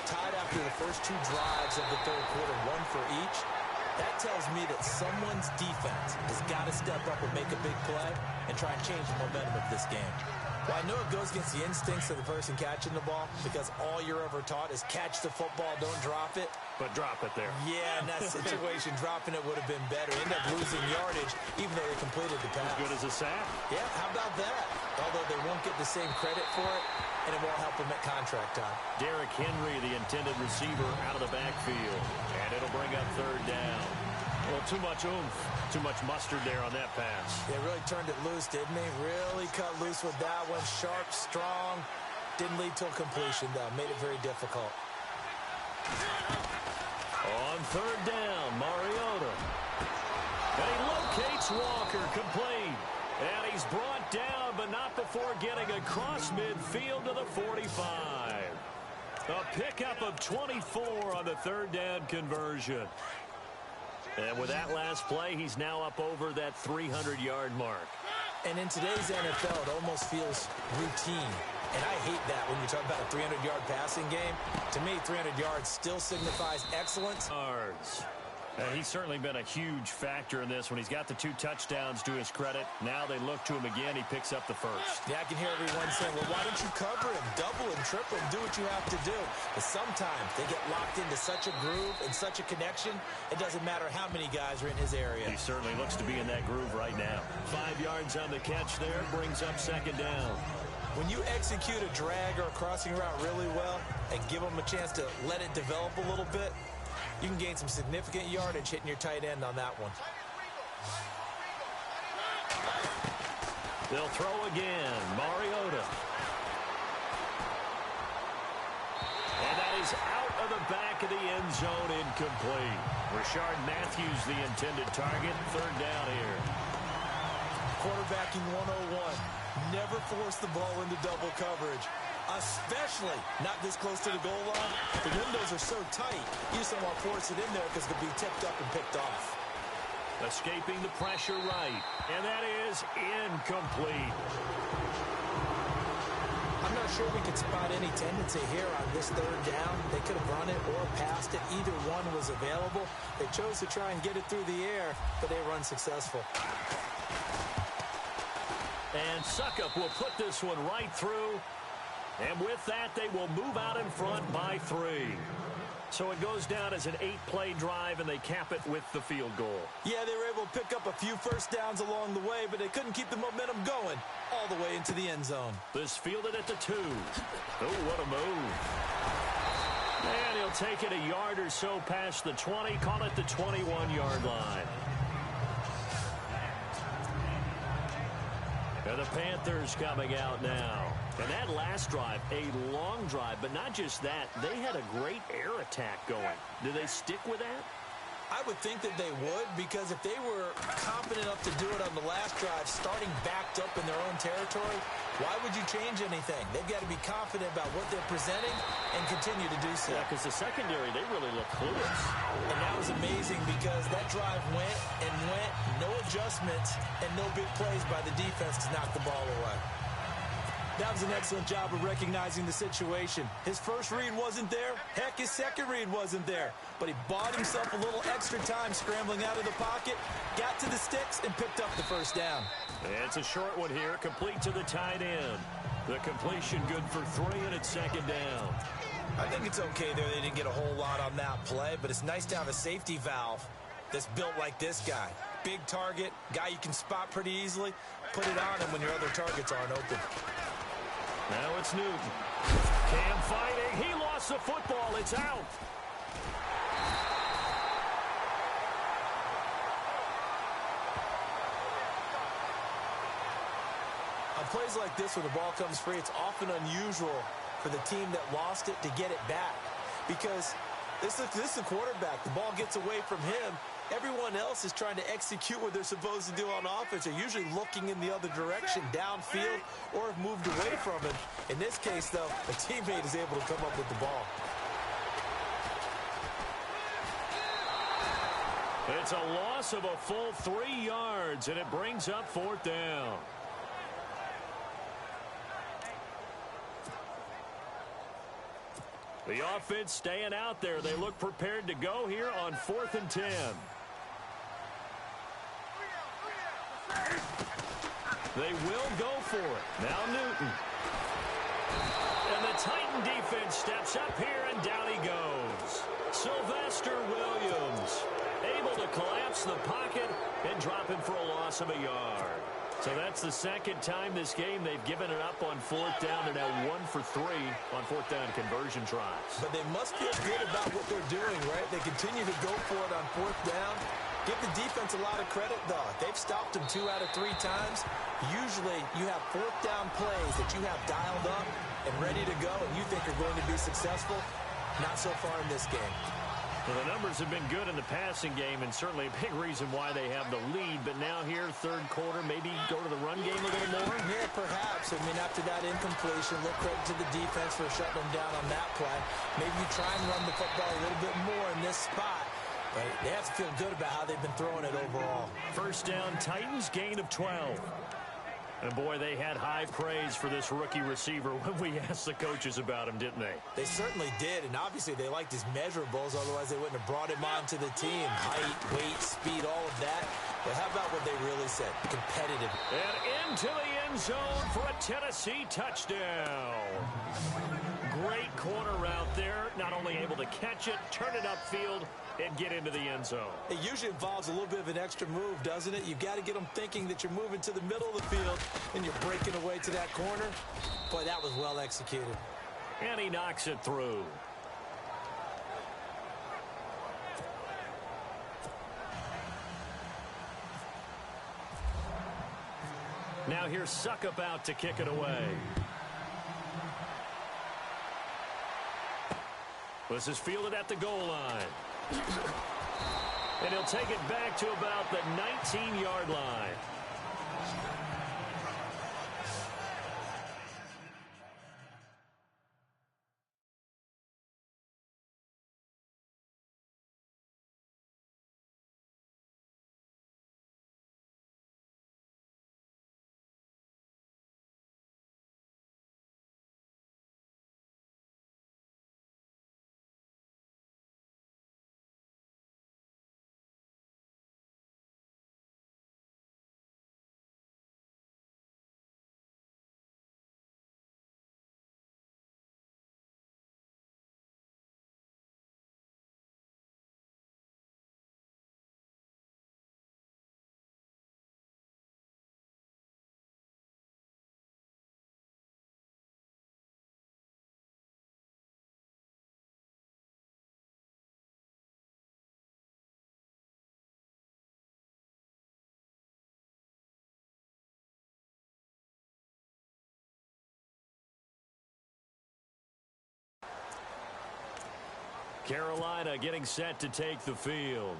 tied after the first 2 drives of the third quarter, 1 for each. That tells me that someone's defense has got to step up and make a big play and try and change the momentum of this game. Well, I know it goes against the instincts of the person catching the ball, because all you're ever taught is catch the football, don't drop it. But drop it there. Yeah, in that situation, dropping it would have been better. End up losing yardage, even though they completed the pass. As good as a sack. Yeah, how about that? Although they won't get the same credit for it, and it won't help them at contract time. Derrick Henry, the intended receiver, out of the backfield. And it'll bring up third down. Well, too much oomph, too much mustard there on that pass. They really turned it loose, didn't they? Really cut loose with that one. Sharp, strong. Didn't lead to a completion, though. Made it very difficult. On third down, Mariota. And he locates Walker, complete. And he's brought down, but not before getting across midfield to the 45. A pickup of 24 on the third down conversion. And with that last play, he's now up over that 300-yard mark. And in today's NFL, it almost feels routine. And I hate that when you talk about a 300-yard passing game. To me, 300 yards still signifies excellence. Yards. He's certainly been a huge factor in this when he's got the 2 touchdowns to his credit. Now they look to him again. He picks up the first. Yeah, I can hear everyone saying, well, why don't you cover him, double him, triple him, do what you have to do. But sometimes they get locked into such a groove and such a connection, it doesn't matter how many guys are in his area. He certainly looks to be in that groove right now. 5 yards on the catch there, brings up second down. When you execute a drag or a crossing route really well and give them a chance to let it develop a little bit, you can gain some significant yardage hitting your tight end on that one. They'll throw again. Mariota. And that is out of the back of the end zone, incomplete. Rashard Matthews, the intended target. Third down here. Quarterbacking 101. Never force the ball into double coverage, especially not this close to the goal line. The windows are so tight, you just don't want to force it in there because it could be tipped up and picked off. Escaping the pressure right. And that is incomplete. I'm not sure we could spot any tendency here on this third down. They could have run it or passed it. Either one was available. They chose to try and get it through the air, but they were unsuccessful. And Suckup will put this one right through. And with that, they will move out in front by 3. So it goes down as an 8-play drive, and they cap it with the field goal. Yeah, they were able to pick up a few first downs along the way, but they couldn't keep the momentum going all the way into the end zone. This fielded at the 2. Oh, what a move. And he'll take it a yard or so past the 20, call it the 21-yard line. And the Panthers coming out now. And that last drive, a long drive, but not just that, they had a great air attack going. Do they stick with that? I would think that they would, because if they were confident enough to do it on the last drive, starting backed up in their own territory, why would you change anything? They've got to be confident about what they're presenting and continue to do so. Yeah, because the secondary, they really look clueless. And that was amazing because that drive went and went, no adjustments, and no big plays by the defense to knock the ball away. That was an excellent job of recognizing the situation. His first read wasn't there. Heck, his second read wasn't there. But he bought himself a little extra time scrambling out of the pocket, got to the sticks, and picked up the first down. It's a short one here, complete to the tight end. The completion good for 3, and it's second down. I think it's okay there. They didn't get a whole lot on that play, but it's nice to have a safety valve that's built like this guy. Big target, guy you can spot pretty easily. Put it on him when your other targets aren't open. Now it's Newton. Cam fighting. He lost the football. It's out. On plays like this where the ball comes free, it's often unusual for the team that lost it to get it back. Because this is the quarterback. The ball gets away from him. Everyone else is trying to execute what they're supposed to do on offense. They're usually looking in the other direction, downfield, or have moved away from him. In this case, though, a teammate is able to come up with the ball. It's a loss of a full 3 yards, and it brings up 4th down. The offense staying out there. They look prepared to go here on 4th and 10. They will go for it. Now Newton. And the Titan defense steps up here, and down he goes. Sylvester Williams able to collapse the pocket and drop him for a loss of a yard. So that's the second time this game they've given it up on 4th down. They're now 1 for 3 on 4th down conversion tries. But they must feel good about what they're doing, right? They continue to go for it on 4th down. Give the defense a lot of credit, though. They've stopped them 2 out of 3 times. Usually you have 4th down plays that you have dialed up and ready to go and you think are going to be successful. Not so far in this game. Well, the numbers have been good in the passing game, and certainly a big reason why they have the lead. But now here, third quarter, maybe go to the run game a little more? Yeah, perhaps. I mean, after that incompletion, look credit to the defense for shutting them down on that play. Maybe you try and run the football a little bit more in this spot. But they have to feel good about how they've been throwing it overall. First down, Titans, gain of 12. And, boy, they had high praise for this rookie receiver when we asked the coaches about him, didn't they? They certainly did, and obviously they liked his measurables. Otherwise, they wouldn't have brought him onto the team. Height, weight, speed, all of that. But how about what they really said? Competitive. And into the end zone for a Tennessee touchdown. Great corner route there. Not only able to catch it, turn it upfield, and get into the end zone. It usually involves a little bit of an extra move, doesn't it? You've got to get them thinking that you're moving to the middle of the field and you're breaking away to that corner. Boy, that was well executed. And he knocks it through. Now here's Suckup out to kick it away. This is fielded at the goal line. And he'll take it back to about the 19-yard line. Carolina getting set to take the field.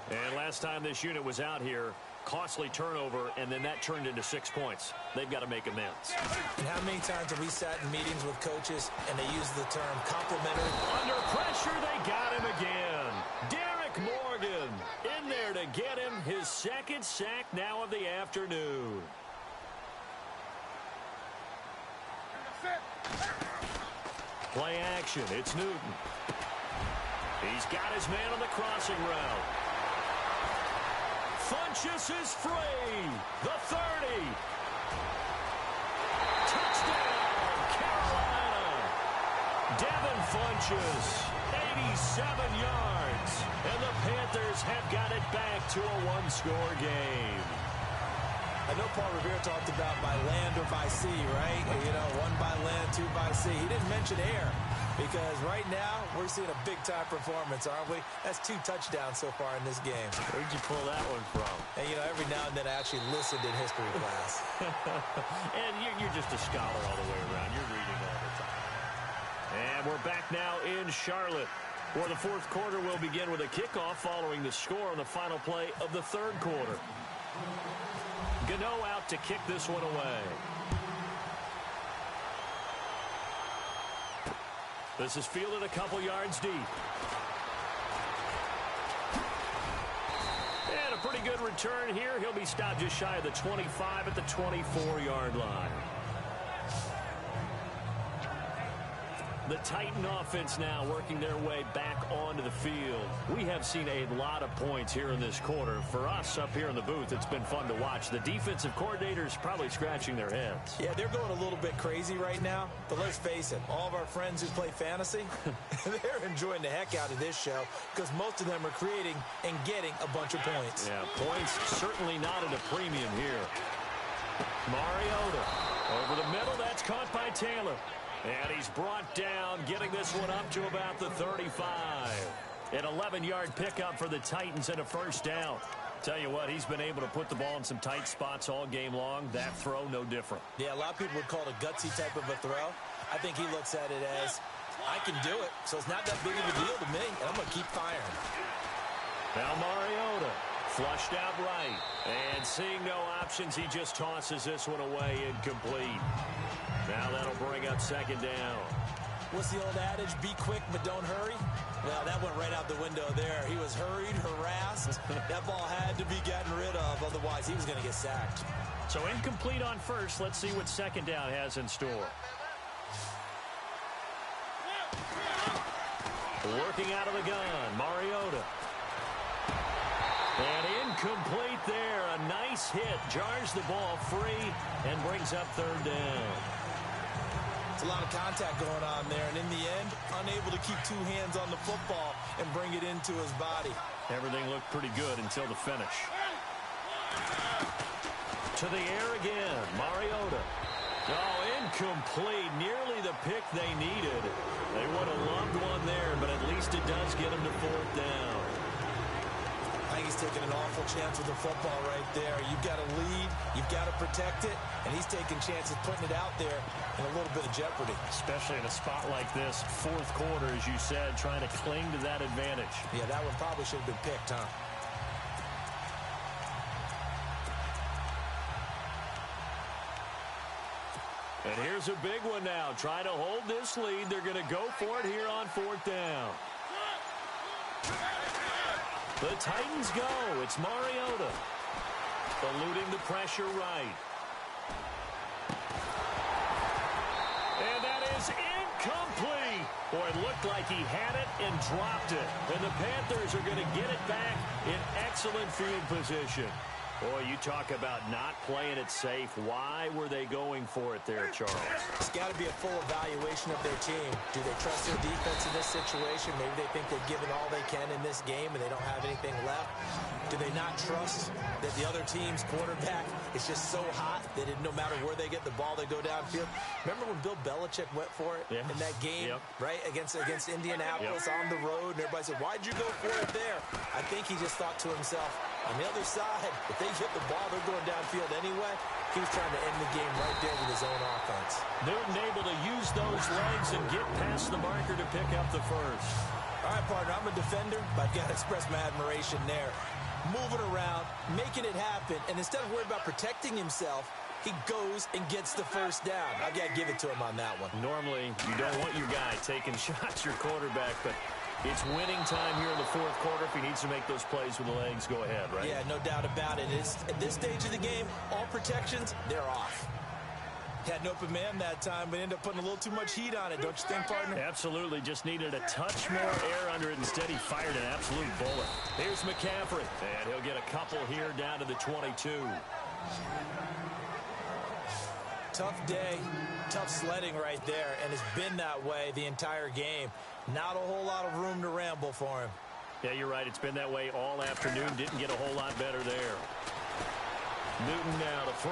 And last time this unit was out here, costly turnover, and then that turned into 6 points. They've got to make amends. And how many times have we sat in meetings with coaches and they use the term complimentary? Under pressure, they got him again. Derek Morgan in there to get him his second sack now of the afternoon. Play action. It's Newton. He's got his man on the crossing route. Funchess is free. The 30. Touchdown, Carolina. Devin Funchess, 87 yards. And the Panthers have got it back to a one-score game. I know Paul Revere talked about by land or by sea, right? You know, one by land, two by sea. He didn't mention air because right now we're seeing a big-time performance, aren't we? That's 2 touchdowns so far in this game. Where'd you pull that one from? And, you know, every now and then I actually listened in history class. And you're just a scholar all the way around. You're reading all the time. And we're back now in Charlotte, where the fourth quarter will begin with a kickoff following the score on the final play of the third quarter. Gano out to kick this one away. This is fielded a couple yards deep. And a pretty good return here. He'll be stopped just shy of the 25 at the 24-yard line. The Titan offense now working their way back onto the field. We have seen a lot of points here in this quarter. For us up here in the booth, it's been fun to watch. The defensive coordinators probably scratching their heads. Yeah, they're going a little bit crazy right now. But let's face it, all of our friends who play fantasy, they're enjoying the heck out of this show because most of them are creating and getting a bunch of points. Yeah, points certainly not at a premium here. Mariota over the middle. That's caught by Taylor. And he's brought down, getting this one up to about the 35. An 11-yard pickup for the Titans and a first down. Tell you what, he's been able to put the ball in some tight spots all game long. That throw, no different. Yeah, a lot of people would call it a gutsy type of a throw. I think he looks at it as, I can do it, so it's not that big of a deal to me, and I'm going to keep firing. Now Mariota flushed out right. And seeing no options, he just tosses this one away incomplete. Now that'll bring up second down. What's the old adage? Be quick, but don't hurry. Well, that went right out the window there. He was hurried, harassed. That ball had to be gotten rid of. Otherwise, he was going to get sacked. So incomplete on first. Let's see what second down has in store. Working out of the gun, Mariota. And incomplete there. A nice hit. Jars the ball free and brings up third down. It's a lot of contact going on there, and in the end, unable to keep 2 hands on the football and bring it into his body. Everything looked pretty good until the finish. To the air again, Mariota. Oh, incomplete. Nearly the pick they needed. They would have loved one there, but at least it does get them to fourth down. I think he's taking an awful chance with the football right there. You've got to lead, you've got to protect it, and he's taking chances putting it out there in a little bit of jeopardy. Especially in a spot like this, fourth quarter, as you said, trying to cling to that advantage. Yeah, that one probably should have been picked, huh? And here's a big one now. Trying to hold this lead. They're going to go for it here on fourth down. The Titans go. It's Mariota. Eluding the pressure right. And that is incomplete. Boy, it looked like he had it and dropped it. And the Panthers are going to get it back in excellent field position. Boy, you talk about not playing it safe. Why were they going for it there, Charles? It's got to be a full evaluation of their team. Do they trust their defense in this situation? Maybe they think they've given all they can in this game and they don't have anything left. Do they not trust that the other team's quarterback is just so hot that no matter where they get the ball, they go downfield? Remember when Bill Belichick went for it in that game, right, against Indianapolis on the road, and everybody said, why'd you go for it there? I think he just thought to himself, on the other side, if they get the ball, they're going downfield anyway. He was trying to end the game right there with his own offense. Newton able to use those legs and get past the marker to pick up the first. All All right, partner, I'm a defender, but I've got to express my admiration there. Moving around, making it happen, and instead of worried about protecting himself, he goes and gets the first down. I've got to give it to him on that one. Normally, you don't want your guy taking shots, your quarterback, but it's winning time here in the fourth quarter. If he needs to make those plays with the legs, go ahead, right? Yeah, no doubt about it. At this stage of the game, all protections, they're off. Had an open man that time, but ended up putting a little too much heat on it, don't you think, partner? Absolutely. Just needed a touch more air under it. Instead, he fired an absolute bullet. Here's McCaffrey, and he'll get a couple here down to the 22. Tough day, tough sledding right there, and it's been that way the entire game. Not a whole lot of room to ramble for him. Yeah, you're right. It's been that way all afternoon. Didn't get a whole lot better there. Newton now to throw.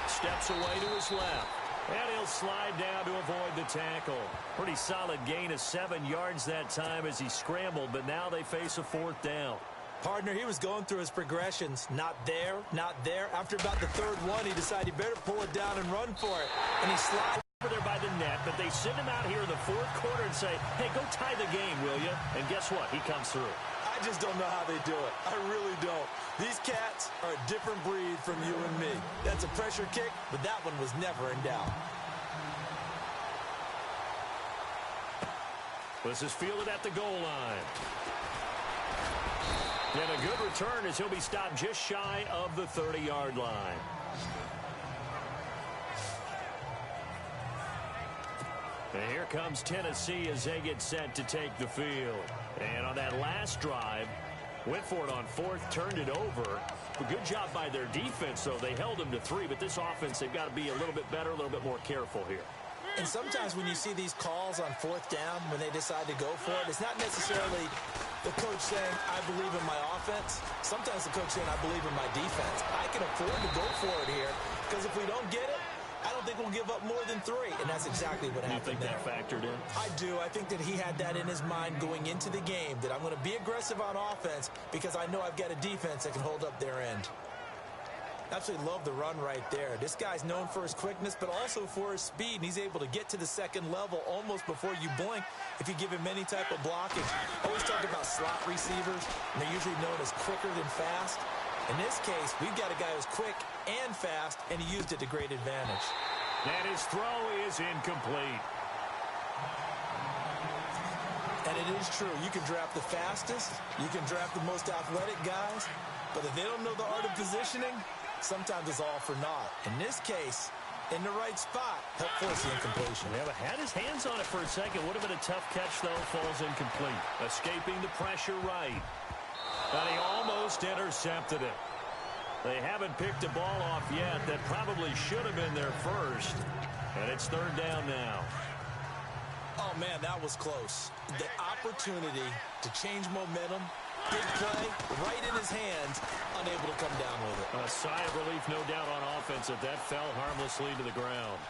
Steps away to his left. And he'll slide down to avoid the tackle. Pretty solid gain of 7 yards that time as he scrambled, but now they face a fourth down. Partner, he was going through his progressions. Not there, not there. After about the third one, he decided he better pull it down and run for it. And he slides over there by the net, but they send him out here in the fourth quarter and say, hey, go tie the game, will you? And guess what? He comes through. I just don't know how they do it. I really don't. These cats are a different breed from you and me. That's a pressure kick, but that one was never in doubt. This is fielded at the goal line. And a good return as he'll be stopped just shy of the 30-yard line. And here comes Tennessee as they get set to take the field. And on that last drive, went for it on fourth, turned it over. A good job by their defense, though. They held them to 3, but this offense, they've got to be a little bit better, a little bit more careful here. And sometimes when you see these calls on fourth down, when they decide to go for it, it's not necessarily the coach saying, I believe in my offense. Sometimes the coach saying, I believe in my defense. I can afford to go for it here, because if we don't get it, I don't think we'll give up more than 3, and that's exactly what happened there. You think that factored in? I do. I think that he had that in his mind going into the game, that I'm going to be aggressive on offense because I know I've got a defense that can hold up their end. Absolutely love the run right there. This guy's known for his quickness, but also for his speed, and he's able to get to the second level almost before you blink if you give him any type of blockage. Always talk about slot receivers, and they're usually known as quicker than fast. In this case, we've got a guy who's quick and fast, and he used it to great advantage. And his throw is incomplete. And it is true. You can draft the fastest, you can draft the most athletic guys, but if they don't know the art of positioning, sometimes it's all for naught. In this case, in the right spot, help force the incompletion. Yeah, but had his hands on it for a second. Would have been a tough catch, though. Falls incomplete. Escaping the pressure right. And he almost intercepted it. They haven't picked a ball off yet. That probably should have been their first. And it's third down now. Oh, man, that was close. The opportunity to change momentum, big play, right in his hands, unable to come down with it. A sigh of relief, no doubt, on offense if that fell harmlessly to the ground.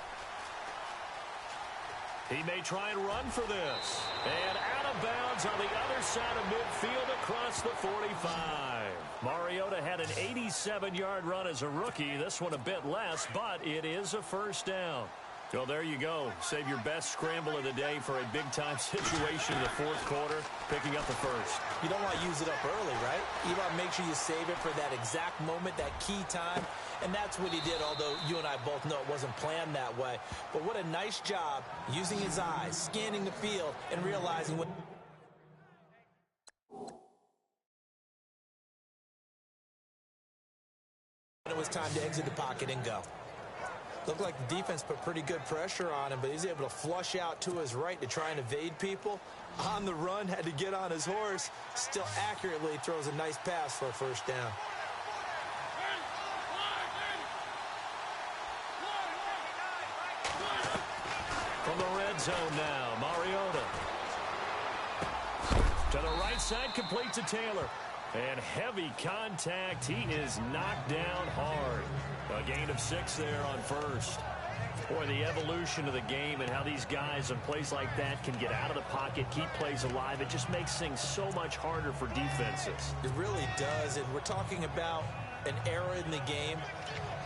He may try and run for this. And out of bounds on the other side of midfield across the 45. Mariota had an 87-yard run as a rookie. This one a bit less, but it is a first down. Well, there you go. Save your best scramble of the day for a big-time situation in the fourth quarter, picking up the first. You don't want to use it up early, right? You want to make sure you save it for that exact moment, that key time. And that's what he did, although you and I both know it wasn't planned that way. But what a nice job using his eyes, scanning the field, and realizing what it was time to exit the pocket and go. Looked like the defense put pretty good pressure on him, but he's able to flush out to his right to try and evade people. On the run, had to get on his horse. Still accurately throws a nice pass for a first down. From the red zone now, Mariota. To the right side, complete to Taylor. And heavy contact. He is knocked down hard. A gain of 6 there on first. Boy, the evolution of the game and how these guys in plays like that can get out of the pocket, keep plays alive, it just makes things so much harder for defenses. It really does, and we're talking about an era in the game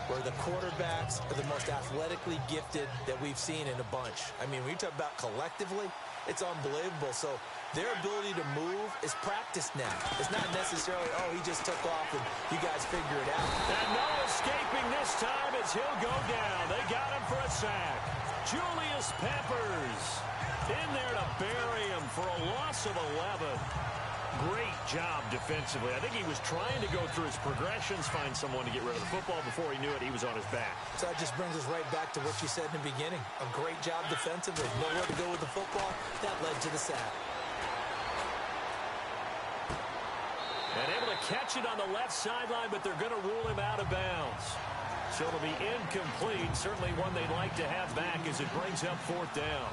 where the quarterbacks are the most athletically gifted that we've seen in a bunch. I mean, when you talk about collectively, it's unbelievable. So Their ability to move is practiced now. It's not necessarily, oh, he just took off and you guys figure it out. And no escaping this time as he'll go down. They got him for a sack. Julius Peppers in there to bury him for a loss of 11. Great job defensively. I think he was trying to go through his progressions, find someone to get rid of the football. Before he knew it, he was on his back. So that just brings us right back to what you said in the beginning. A great job defensively. Nowhere to go with the football. That led to the sack. And able to catch it on the left sideline, but they're going to rule him out of bounds. So it'll be incomplete. Certainly one they'd like to have back as it brings up 4th down.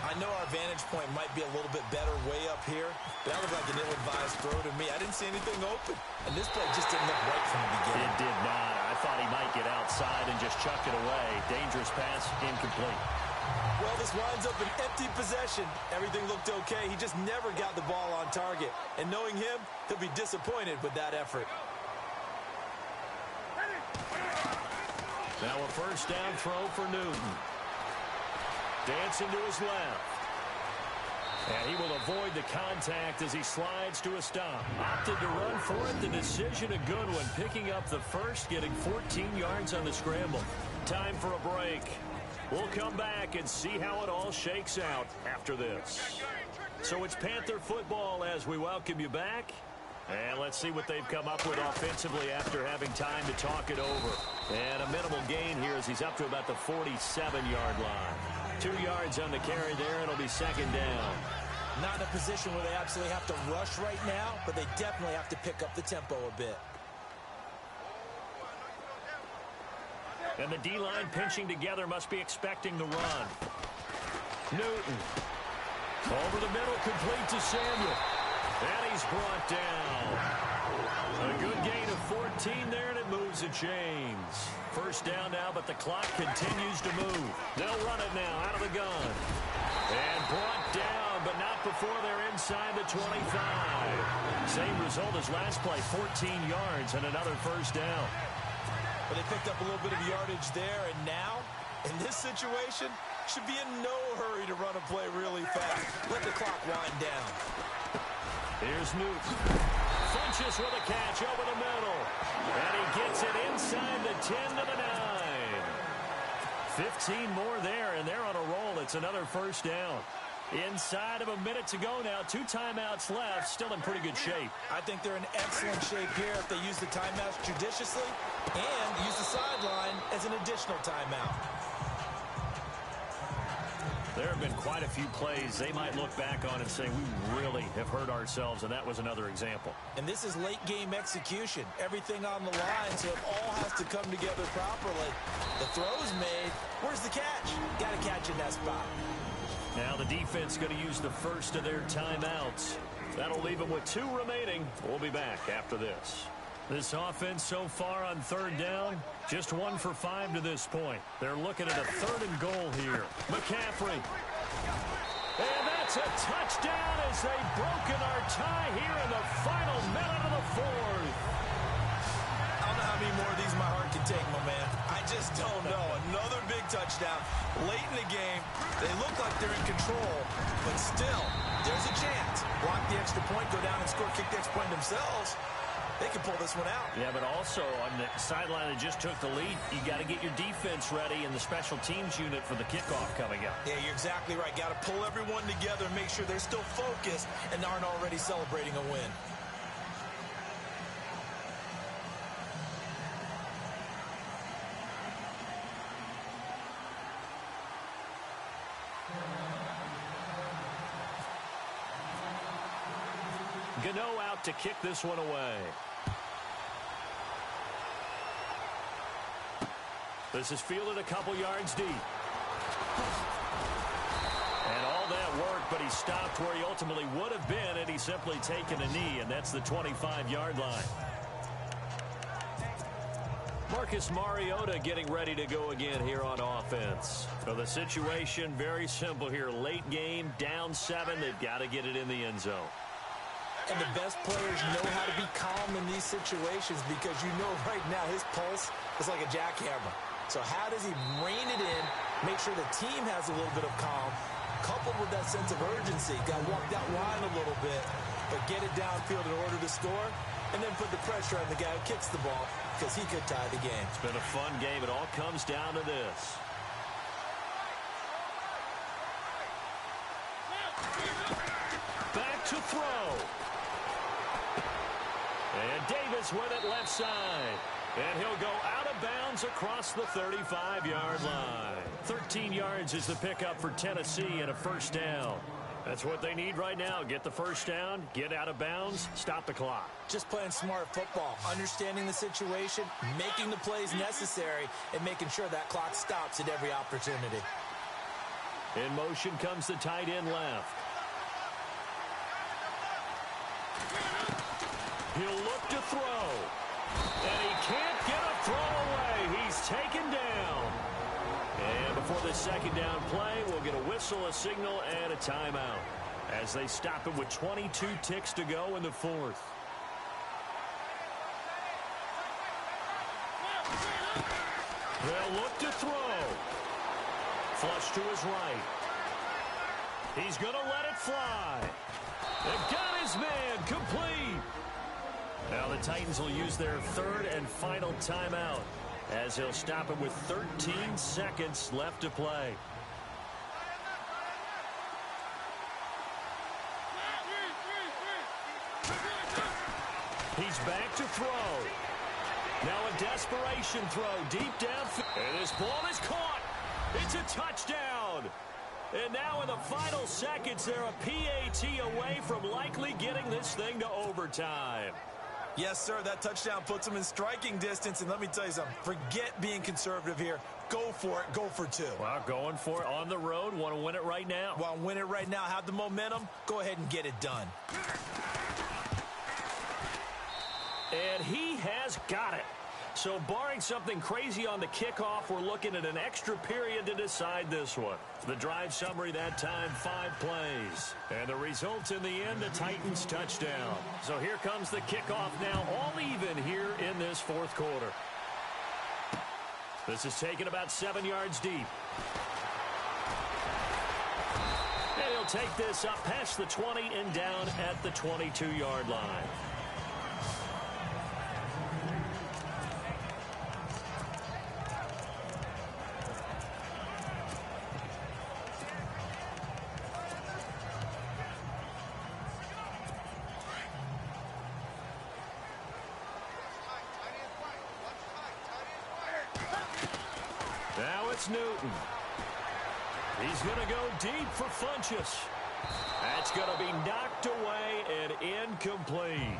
I know our vantage point might be a little bit better way up here, but that looked like an ill-advised throw to me. I didn't see anything open, and this play just didn't look right from the beginning. It did not. I thought he might get outside and just chuck it away. Dangerous pass, incomplete. Well, this winds up an empty possession. Everything looked okay. He just never got the ball on target. And knowing him, he'll be disappointed with that effort. Now a first down throw for Newton. Dancing to his left. And he will avoid the contact as he slides to a stop. Opted to run for it. The decision a good one. Picking up the first, getting 14 yards on the scramble. Time for a break. We'll come back and see how it all shakes out after this. So it's Panther football as we welcome you back. And let's see what they've come up with offensively after having time to talk it over. And a minimal gain here as he's up to about the 47-yard line. 2 yards on the carry there. It'll be 2nd down. Not in a position where they absolutely have to rush right now, but they definitely have to pick up the tempo a bit. And the D-line pinching together must be expecting the run. Newton. Over the middle, complete to Samuel. And he's brought down. A good gain of 14 there, and it moves the chains. First down now, but the clock continues to move. They'll run it now out of the gun. And brought down, but not before they're inside the 25. Same result as last play, 14 yards and another first down. But they picked up a little bit of yardage there, and now, in this situation, should be in no hurry to run a play really fast. Let the clock wind down. Here's Newton. Funches with a catch over the middle. And he gets it inside the 10 to the 9. 15 more there, and they're on a roll. It's another first down. Inside of a minute to go now. 2 timeouts left. Still in pretty good shape. I think they're in excellent shape here if they use the timeouts judiciously and use the sideline as an additional timeout. There have been quite a few plays they might look back on and say, we really have hurt ourselves, and that was another example. And this is late-game execution. Everything on the line, so it all has to come together properly. The throw's made. Where's the catch? Got to catch in that spot. Now the defense going to use the first of their timeouts. That'll leave them with 2 remaining. We'll be back after this. This offense so far on 3rd down, just 1 for 5 to this point. They're looking at a 3rd and goal here. McCaffrey. And that's a touchdown as they've broken our tie here in the final minute of the 4th. I don't know how many more of these my heart can take, my man. I just don't know. Another big touchdown. Late in the game, they look like they're in control, but still, there's a chance. Block the extra point, go down and score, kick the extra point themselves. They can pull this one out. Yeah, but also on the sideline that just took the lead, you got to get your defense ready and the special teams unit for the kickoff coming up. Yeah, you're exactly right. Got to pull everyone together and make sure they're still focused and aren't already celebrating a win. Gano out to kick this one away. This is fielded a couple yards deep. And all that work, but he stopped where he ultimately would have been had he simply taken a knee, and that's the 25-yard line. Marcus Mariota getting ready to go again here on offense. So the situation very simple here. Late game, down 7. They've got to get it in the end zone. And the best players know how to be calm in these situations because you know right now his pulse is like a jackhammer. So how does he rein it in, make sure the team has a little bit of calm, coupled with that sense of urgency. Got walked out wide a little bit, but get it downfield in order to score, and then put the pressure on the guy who kicks the ball because he could tie the game. It's been a fun game. It all comes down to this. Back to throw. And Davis with it left side. And he'll go out of bounds across the 35-yard line. 13 yards is the pickup for Tennessee and a first down. That's what they need right now. Get the first down, get out of bounds, stop the clock. Just playing smart football, understanding the situation, making the plays necessary, and making sure that clock stops at every opportunity. In motion comes the tight end left. He'll look to throw. And he can't get a throw away. He's taken down. And before the second down play, we'll get a whistle, a signal, and a timeout as they stop him with 22 ticks to go in the fourth. They'll look to throw. Flush to his right. He's going to let it fly. They've got his man complete. Now the Titans will use their third and final timeout as he'll stop him with 13 seconds left to play. He's back to throw. Now a desperation throw deep downfield. And this ball is caught. It's a touchdown. And now in the final seconds, they're a PAT away from likely getting this thing to overtime. Yes, sir, that touchdown puts them in striking distance. And let me tell you something, forget being conservative here. Go for it. Go for two. Well, going for it on the road. Want to win it right now. Want to win it right now. Have the momentum. Go ahead and get it done. And he has got it. So barring something crazy on the kickoff, we're looking at an extra period to decide this one. The drive summary that time, 5 plays. And the results in the end, a Titans touchdown. So here comes the kickoff now, all even here in this fourth quarter. This is taken about 7 yards deep. And he'll take this up past the 20 and down at the 22-yard line. Now it's Newton. He's going to go deep for Funchess. That's going to be knocked away and incomplete.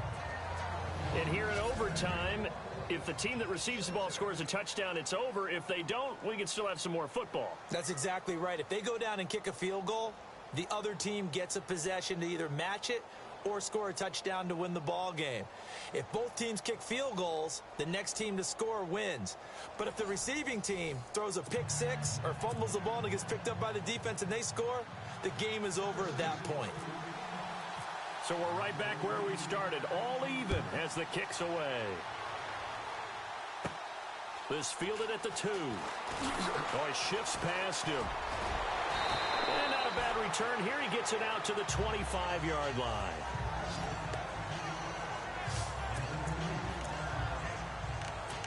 And here in overtime, if the team that receives the ball scores a touchdown, it's over. If they don't, we can still have some more football. That's exactly right. If they go down and kick a field goal, the other team gets a possession to either match it or score a touchdown to win the ball game. If both teams kick field goals, the next team to score wins. But if the receiving team throws a pick six or fumbles the ball and it gets picked up by the defense and they score, the game is over at that point. So we're right back where we started, all even as the kick's away. This fielded at the 2. Oh, he shifts past him. And not a bad return. Here he gets it out to the 25-yard line.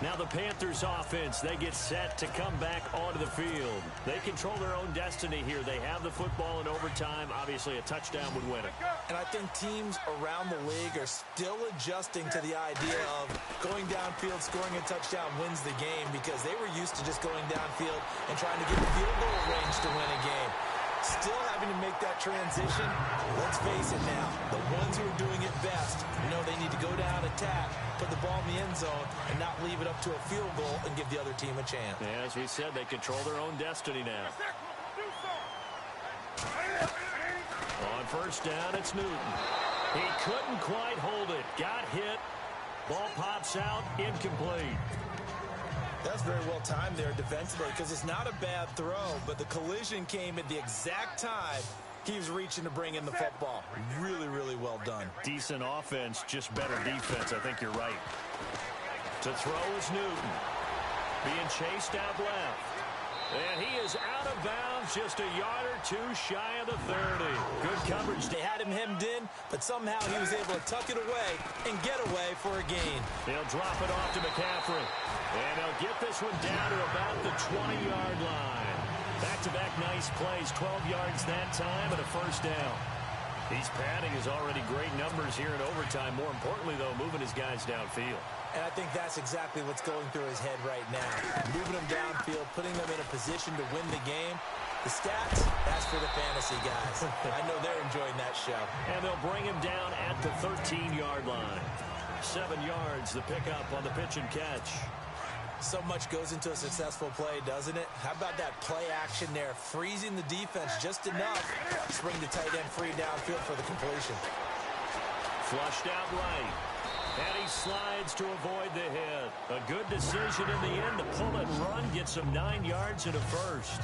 Now the Panthers offense, they get set to come back onto the field. They control their own destiny here. They have the football in overtime. Obviously, a touchdown would win it. And I think teams around the league are still adjusting to the idea of going downfield, scoring a touchdown wins the game because they were used to just going downfield and trying to get the field goal range to win a game. Still having to make that transition. Let's face it now, the ones who are doing it best know they need to go down, attack, put the ball in the end zone, and not leave it up to a field goal and give the other team a chance. Yeah, as we said, they control their own destiny now. On first down, it's Newton. He couldn't quite hold it. Got hit. Ball pops out, incomplete. That's very well timed there defensively because it's not a bad throw, but the collision came at the exact time he was reaching to bring in the football. Really, really well done. Decent offense, just better defense. I think you're right. To throw is Newton. Being chased out left. And he is out of bounds, just a yard or two shy of the 30. Good coverage. They had him hemmed in, but somehow he was able to tuck it away and get away for a gain. He'll drop it off to McCaffrey. And he'll get this one down to about the 20-yard line. Back-to-back nice plays, 12 yards that time and a first down. He's padding his already great numbers here in overtime. More importantly, though, moving his guys downfield. And I think that's exactly what's going through his head right now. Moving them downfield, putting them in a position to win the game. The stats, that's for the fantasy guys. I know they're enjoying that show. And they'll bring him down at the 13-yard line. 7 yards, the pickup on the pitch and catch. So much goes into a successful play, doesn't it? How about that play action there? Freezing the defense just enough to bring the tight end free downfield for the completion. Flushed out right. And he slides to avoid the hit. A good decision in the end to pull and run, get some 9 yards and a first.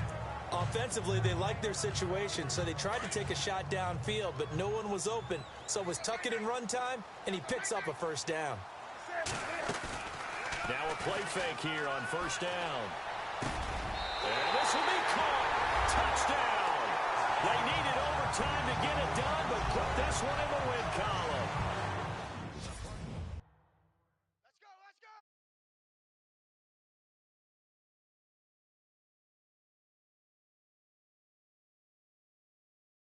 Offensively, they liked their situation, so they tried to take a shot downfield, but no one was open. So it was tuck it and run time, and he picks up a first down. Now a play fake here on first down. And this will be caught. Touchdown. They needed overtime to get it done, but put this one in the win column.